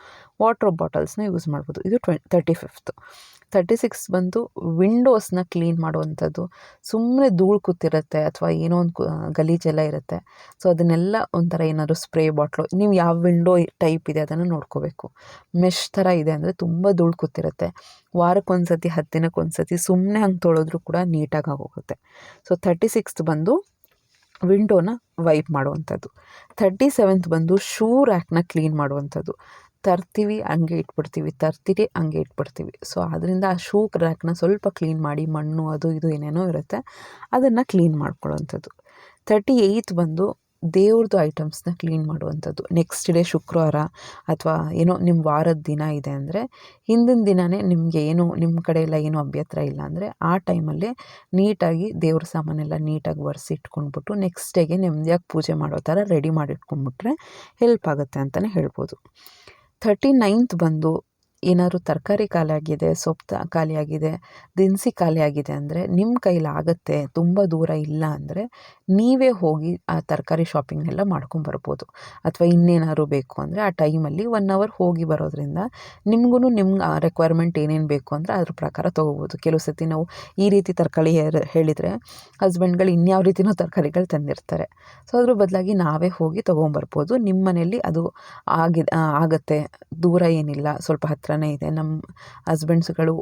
ವಾಟ್ರ್ ಬಾಟಲ್ಸ್ನ ಯೂಸ್ ಮಾಡ್ಬೋದು. ಇದು 35th. 36 ಬಂದು ವಿಂಡೋಸ್ನ ಕ್ಲೀನ್ ಮಾಡುವಂಥದ್ದು. ಸುಮ್ಮನೆ ಧೂಳು ಕೂತಿರುತ್ತೆ ಅಥವಾ ಏನೋ ಒಂದು ಗಲೀಜೆಲ್ಲ ಇರುತ್ತೆ. ಸೊ ಅದನ್ನೆಲ್ಲ ಒಂಥರ ಏನಾದರೂ ಸ್ಪ್ರೇ ಬಾಟ್ಲು, ನೀವು ಯಾವ ವಿಂಡೋ ಟೈಪ್ ಇದೆ ಅದನ್ನು ನೋಡ್ಕೋಬೇಕು. ಮೆಶ್ ಥರ ಇದೆ ಅಂದರೆ ತುಂಬ ಧೂಳು ಕೂತಿರುತ್ತೆ, ವಾರಕ್ಕೊಂದು ಸತಿ 10 ದಿನಕ್ಕೊಂದು ಸತಿ ಸುಮ್ಮನೆ ಹಂಗೆ ತೊಳೆದ್ರೂ ಕೂಡ ನೀಟಾಗಿ ಆಗೋಗುತ್ತೆ. ಸೊ 36th ಬಂದು ವಿಂಡೋನ ವೈಪ್ ಮಾಡುವಂಥದ್ದು. 37th ಬಂದು ಶೂ ರ್ಯಾಕ್ನ ಕ್ಲೀನ್ ಮಾಡುವಂಥದ್ದು. ತರ್ತೀವಿ ಹಂಗೆ ಇಟ್ಬಿಡ್ತೀವಿ, ತರ್ತೀರಿ ಹಂಗೆ ಇಟ್ಬಿಡ್ತೀವಿ. ಸೊ ಅದರಿಂದ ಆ ಶೂ ರ್ಯಾಕ್ನ ಸ್ವಲ್ಪ ಕ್ಲೀನ್ ಮಾಡಿ, ಮಣ್ಣು ಅದು ಇದು ಏನೇನೋ ಇರುತ್ತೆ ಅದನ್ನು ಕ್ಲೀನ್ ಮಾಡ್ಕೊಳ್ಳೋವಂಥದ್ದು. 38th ಬಂದು ದೇವ್ರದ್ದು ಐಟಮ್ಸ್ನ ಕ್ಲೀನ್ ಮಾಡುವಂಥದ್ದು. ನೆಕ್ಸ್ಟ್ ಡೇ ಶುಕ್ರವಾರ ಅಥವಾ ಏನೋ ನಿಮ್ಮ ವಾರದ ದಿನ ಇದೆ ಅಂದರೆ ಹಿಂದಿನ ದಿನವೇ ನಿಮಗೆ ಏನು ನಿಮ್ಮ ಕಡೆ ಎಲ್ಲ ಏನೂ ಅಭ್ಯಂತರ ಇಲ್ಲ ಅಂದರೆ ಆ ಟೈಮಲ್ಲೇ ನೀಟಾಗಿ ದೇವ್ರ ಸಾಮಾನೆಲ್ಲ ನೀಟಾಗಿ ಒರೆಸಿ ಇಟ್ಕೊಂಡ್ಬಿಟ್ಟು ನೆಕ್ಸ್ಟ್ ಡೇಗೆ ನೆಮ್ಮದಿಯಾಗಿ ಪೂಜೆ ಮಾಡೋ ಥರ ರೆಡಿ ಮಾಡಿಟ್ಕೊಂಡ್ಬಿಟ್ರೆ ಹೆಲ್ಪ್ ಆಗುತ್ತೆ ಅಂತಲೇ ಹೇಳ್ಬೋದು. 39th ಬಂದು ಏನಾದ್ರು ತರಕಾರಿ ಖಾಲಿಯಾಗಿದೆ, ಸೊಪ್ಪು ಖಾಲಿಯಾಗಿದೆ, ದಿನಸಿ ಖಾಲಿಯಾಗಿದೆ ಅಂದರೆ ನಿಮ್ಮ ಕೈಲಾಗುತ್ತೆ, ತುಂಬ ದೂರ ಇಲ್ಲ ಅಂದರೆ ನೀವೇ ಹೋಗಿ ಆ ತರಕಾರಿ ಶಾಪಿಂಗ್ನೆಲ್ಲ ಮಾಡ್ಕೊಂಬರ್ಬೋದು. ಅಥವಾ ಇನ್ನೇನಾದ್ರು ಬೇಕು ಅಂದರೆ ಆ ಟೈಮಲ್ಲಿ 1 hour ಹೋಗಿ ಬರೋದ್ರಿಂದ ನಿಮಗೂ ನಿಮ್ಮ ರಿಕ್ವೈರ್ಮೆಂಟ್ ಏನೇನು ಬೇಕು ಅಂದರೆ ಅದ್ರ ಪ್ರಕಾರ ತೊಗೋಬೋದು. ಕೆಲವು ಸತಿ ನಾವು ಈ ರೀತಿ ತರಕಾರಿ ಹೇಳಿದರೆ ಹಸ್ಬೆಂಡ್ಗಳು ಇನ್ಯಾವ ರೀತಿಯೂ ತರಕಾರಿಗಳು ತಂದಿರ್ತಾರೆ. ಸೊ ಅದ್ರ ಬದಲಾಗಿ ನಾವೇ ಹೋಗಿ ತೊಗೊಂಬರ್ಬೋದು. ನಿಮ್ಮ ಮನೆಯಲ್ಲಿ ಅದು ಆಗುತ್ತೆ, ದೂರ ಏನಿಲ್ಲ, ಸ್ವಲ್ಪ ಹತ್ರನೇ ಇದೆ, ನಮ್ಮ ಹಸ್ಬೆಂಡ್ಸ್ಗಳು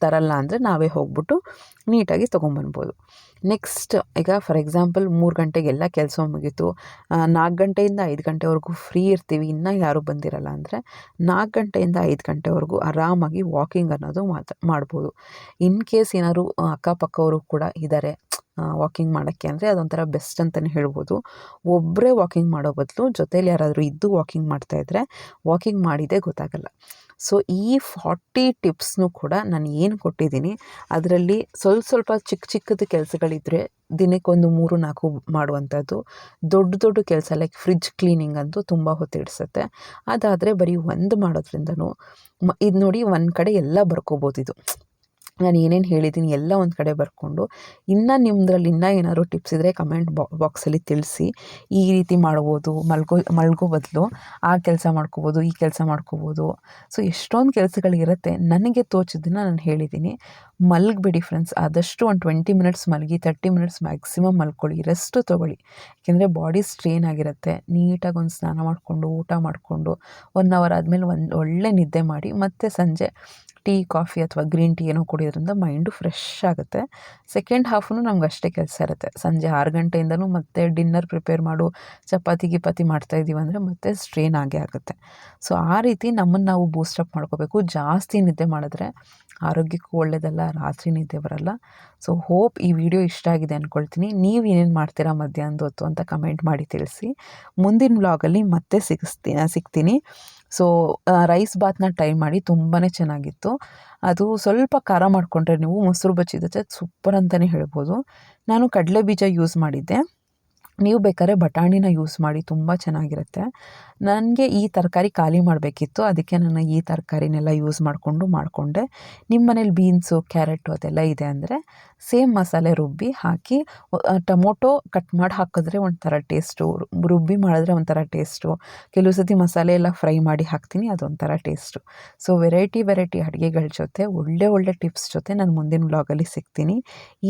ತರಲ್ಲ ಅಂದರೆ ನಾವೇ ಹೋಗ್ಬಿಟ್ಟು ನೀಟಾಗಿ ತೊಗೊಂಬರ್ಬೋದು. ನೆಕ್ಸ್ಟ್ ಈಗ ಫಾರ್ ಎಕ್ಸಾಂಪಲ್ 3 ಗಂಟೆಗೆಲ್ಲ ಕೆಲಸ ಮುಗೀತು, 4 ಗಂಟೆಯಿಂದ 5 ಗಂಟೆವರೆಗೂ ಫ್ರೀ ಇರ್ತೀವಿ, ಇನ್ನೂ ಯಾರೂ ಬಂದಿರಲ್ಲ ಅಂದರೆ 4 ಗಂಟೆಯಿಂದ 5 ಗಂಟೆವರೆಗೂ ಆರಾಮಾಗಿ ವಾಕಿಂಗ್ ಅನ್ನೋದು ಮಾಡ್ಬೋದು. ಇನ್ ಕೇಸ್ ಏನಾದ್ರು ಅಕ್ಕಪಕ್ಕವರು ಕೂಡ ಇದ್ದಾರೆ ವಾಕಿಂಗ್ ಮಾಡೋಕ್ಕೆ ಅಂದರೆ ಅದೊಂಥರ ಬೆಸ್ಟ್ ಅಂತಲೇ ಹೇಳ್ಬೋದು. ಒಬ್ಬರೇ ವಾಕಿಂಗ್ ಮಾಡೋ ಬದಲು ಜೊತೇಲಿ ಯಾರಾದರೂ ಇದ್ದು ವಾಕಿಂಗ್ ಮಾಡ್ತಾಯಿದ್ರೆ ವಾಕಿಂಗ್ ಮಾಡಿದೇ ಗೊತ್ತಾಗಲ್ಲ. ಸೊ ಈ 40 ಟಿಪ್ಸ್ನೂ ಕೂಡ ನಾನು ಏನು ಕೊಟ್ಟಿದ್ದೀನಿ ಅದರಲ್ಲಿ ಸ್ವಲ್ಪ ಚಿಕ್ಕದು ಕೆಲಸಗಳಿದ್ದರೆ ದಿನಕ್ಕೊಂದು 3-4 ಮಾಡುವಂಥದ್ದು. ದೊಡ್ಡ ಕೆಲಸ ಲೈಕ್ ಫ್ರಿಡ್ಜ್ ಕ್ಲೀನಿಂಗ್ ಅಂತೂ ತುಂಬ ಹೊತ್ತಿಡಿಸುತ್ತೆ. ಅದಾದರೆ ಬರೀ ಒಂದು ಮಾಡೋದ್ರಿಂದನೂ ಇದು ನೋಡಿ ಒಂದು ಕಡೆ ಎಲ್ಲ ಬರ್ಕೋಬೋದು. ಇದು ನಾನು ಏನೇನು ಹೇಳಿದ್ದೀನಿ ಎಲ್ಲ ಒಂದು ಕಡೆ ಬರ್ಕೊಂಡು ಇನ್ನೂ ನಿಮ್ಮದ್ರಲ್ಲಿ ಇನ್ನೂ ಏನಾದ್ರು ಟಿಪ್ಸ್ ಇದ್ದರೆ ಕಮೆಂಟ್ ಬಾಕ್ಸಲ್ಲಿ ತಿಳಿಸಿ. ಈ ರೀತಿ ಮಾಡ್ಬೋದು, ಮಲ್ಗೋ ಬದಲು ಆ ಕೆಲಸ ಮಾಡ್ಕೋಬೋದು, ಈ ಕೆಲಸ ಮಾಡ್ಕೋಬೋದು. ಸೊ ಎಷ್ಟೊಂದು ಕೆಲಸಗಳಿರುತ್ತೆ, ನನಗೆ ತೋಚಿದ್ದನ್ನು ನಾನು ಹೇಳಿದ್ದೀನಿ. ಮಲಗಬೇಡಿ ಫ್ರೆಂಡ್ಸ್, ಆದಷ್ಟು ಒಂದು 20 ಮಿನಿಟ್ಸ್ ಮಲಗಿ, 30 ಮಿನಿಟ್ಸ್ ಮ್ಯಾಕ್ಸಿಮಮ್ ಮಲ್ಕೊಳ್ಳಿ, ರೆಸ್ಟು ತೊಗೊಳ್ಳಿ. ಯಾಕೆಂದರೆ ಬಾಡಿ ಸ್ಟ್ರೇನ್ ಆಗಿರುತ್ತೆ. ನೀಟಾಗಿ ಒಂದು ಸ್ನಾನ ಮಾಡಿಕೊಂಡು ಊಟ ಮಾಡಿಕೊಂಡು 1 hour ಆದಮೇಲೆ ಒಂದು ಒಳ್ಳೆ ನಿದ್ದೆ ಮಾಡಿ ಮತ್ತೆ ಸಂಜೆ ಟೀ, ಕಾಫಿ ಅಥವಾ ಗ್ರೀನ್ ಟೀ ಏನೋ ಕುಡಿಯೋದ್ರಿಂದ ಮೈಂಡು ಫ್ರೆಶ್ ಆಗುತ್ತೆ. ಸೆಕೆಂಡ್ ಹಾಫೂ ನಮ್ಗೆ ಅಷ್ಟೇ ಕೆಲಸ ಇರುತ್ತೆ. ಸಂಜೆ 6 ಗಂಟೆಯಿಂದನೂ ಮತ್ತೆ ಡಿನ್ನರ್ ಪ್ರಿಪೇರ್ ಮಾಡು, ಚಪಾತಿ ಮಾಡ್ತಾಯಿದ್ದೀವಿ ಅಂದರೆ ಮತ್ತೆ ಸ್ಟ್ರೇನ್ ಆಗೇ ಆಗುತ್ತೆ. ಸೊ ಆ ರೀತಿ ನಮ್ಮನ್ನು ನಾವು ಬೂಸ್ಟಪ್ ಮಾಡ್ಕೋಬೇಕು. ಜಾಸ್ತಿ ನಿದ್ದೆ ಮಾಡಿದ್ರೆ ಆರೋಗ್ಯಕ್ಕೂ ಒಳ್ಳೆಯದಲ್ಲ, ರಾತ್ರಿ ನಿದ್ದೆ ಬರಲ್ಲ. ಸೊ ಹೋಪ್ ಈ ವಿಡಿಯೋ ಇಷ್ಟ ಆಗಿದೆ ಅಂದ್ಕೊಳ್ತೀನಿ. ನೀವು ಏನೇನು ಮಾಡ್ತೀರಾ ಮಧ್ಯಾಹ್ನದ ಹೊತ್ತು ಅಂತ ಕಮೆಂಟ್ ಮಾಡಿ ತಿಳಿಸಿ. ಮುಂದಿನ ವ್ಲಾಗಲ್ಲಿ ಮತ್ತೆ ಸಿಗ್ತೀನಿ. ಸೊ ರೈಸ್ ಬಾತ್ನ ಟ್ರೈ ಮಾಡಿ, ತುಂಬಾ ಚೆನ್ನಾಗಿತ್ತು. ಅದು ಸ್ವಲ್ಪ ಖಾರ ಮಾಡಿಕೊಂಡ್ರೆ ನೀವು ಮೊಸರು ಬಜ್ಜಿ ಜೊತೆ ಸೂಪರ್ ಅಂತಲೇ ಹೇಳ್ಬೋದು. ನಾನು ಕಡಲೆ ಬೀಜ ಯೂಸ್ ಮಾಡಿದ್ದೆ, ನೀವು ಬೇಕಾದ್ರೆ ಬಟಾಣಿನ ಯೂಸ್ ಮಾಡಿ, ತುಂಬ ಚೆನ್ನಾಗಿರುತ್ತೆ. ನನಗೆ ಈ ತರಕಾರಿ ಖಾಲಿ ಮಾಡಬೇಕಿತ್ತು, ಅದಕ್ಕೆ ನಾನು ಈ ತರಕಾರಿನೆಲ್ಲ ಯೂಸ್ ಮಾಡಿಕೊಂಡೆ. ನಿಮ್ಮ ಮನೇಲಿ ಬೀನ್ಸು, ಕ್ಯಾರೆಟು ಅದೆಲ್ಲ ಇದೆ ಅಂದರೆ ಸೇಮ್ ಮಸಾಲೆ ರುಬ್ಬಿ ಹಾಕಿ, ಟೊಮೊಟೊ ಕಟ್ ಮಾಡಿ ಹಾಕಿದ್ರೆ ಒಂಥರ ಟೇಸ್ಟು, ರುಬ್ಬಿ ಮಾಡಿದ್ರೆ ಒಂಥರ ಟೇಸ್ಟು. ಕೆಲವು ಸತಿ ಮಸಾಲೆ ಎಲ್ಲ ಫ್ರೈ ಮಾಡಿ ಹಾಕ್ತೀನಿ, ಅದೊಂಥರ ಟೇಸ್ಟು. ಸೊ ವೆರೈಟಿ ಅಡುಗೆಗಳ ಜೊತೆ ಒಳ್ಳೆ ಟಿಪ್ಸ್ ಜೊತೆ ನಾನು ಮುಂದಿನ ವ್ಲಾಗಲ್ಲಿ ಸಿಗ್ತೀನಿ.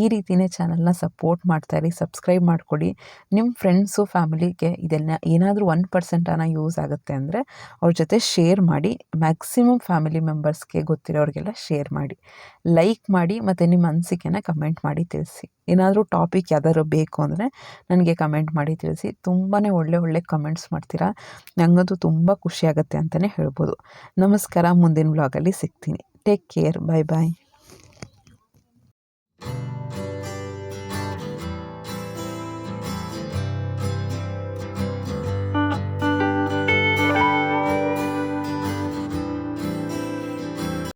ಈ ರೀತಿಯೇ ಚಾನಲ್ನ ಸಪೋರ್ಟ್ ಮಾಡ್ತಾಯಿರಿ, ಸಬ್ಸ್ಕ್ರೈಬ್ ಮಾಡ್ಕೊಳ್ಳಿ. ನಿಮ್ಮ ನಿಮ್ಮ ಫ್ರೆಂಡ್ಸು ಫ್ಯಾಮಿಲಿಗೆ ಇದನ್ನು ಏನಾದರೂ 1% ಯೂಸ್ ಆಗುತ್ತೆ ಅಂದರೆ ಅವ್ರ ಜೊತೆ ಶೇರ್ ಮಾಡಿ. ಮ್ಯಾಕ್ಸಿಮಮ್ ಫ್ಯಾಮಿಲಿ ಮೆಂಬರ್ಸ್ಗೆ ಗೊತ್ತಿರೋರಿಗೆಲ್ಲ ಶೇರ್ ಮಾಡಿ, ಲೈಕ್ ಮಾಡಿ, ಮತ್ತು ನಿಮ್ಮ ಅನಿಸಿಕೆನ ಕಮೆಂಟ್ ಮಾಡಿ ತಿಳಿಸಿ. ಏನಾದರೂ ಟಾಪಿಕ್ ಯಾವ್ದಾದ್ರು ಬೇಕು ಅಂದರೆ ನನಗೆ ಕಮೆಂಟ್ ಮಾಡಿ ತಿಳಿಸಿ. ತುಂಬಾ ಒಳ್ಳೆ ಕಮೆಂಟ್ಸ್ ಮಾಡ್ತೀರಾ, ನನಗಂತೂ ತುಂಬ ಖುಷಿಯಾಗುತ್ತೆ ಅಂತಲೇ ಹೇಳ್ಬೋದು. ನಮಸ್ಕಾರ, ಮುಂದಿನ ವ್ಲಾಗಲ್ಲಿ ಸಿಗ್ತೀನಿ. ಟೇಕ್ ಕೇರ್, ಬಾಯ್ ಬಾಯ್.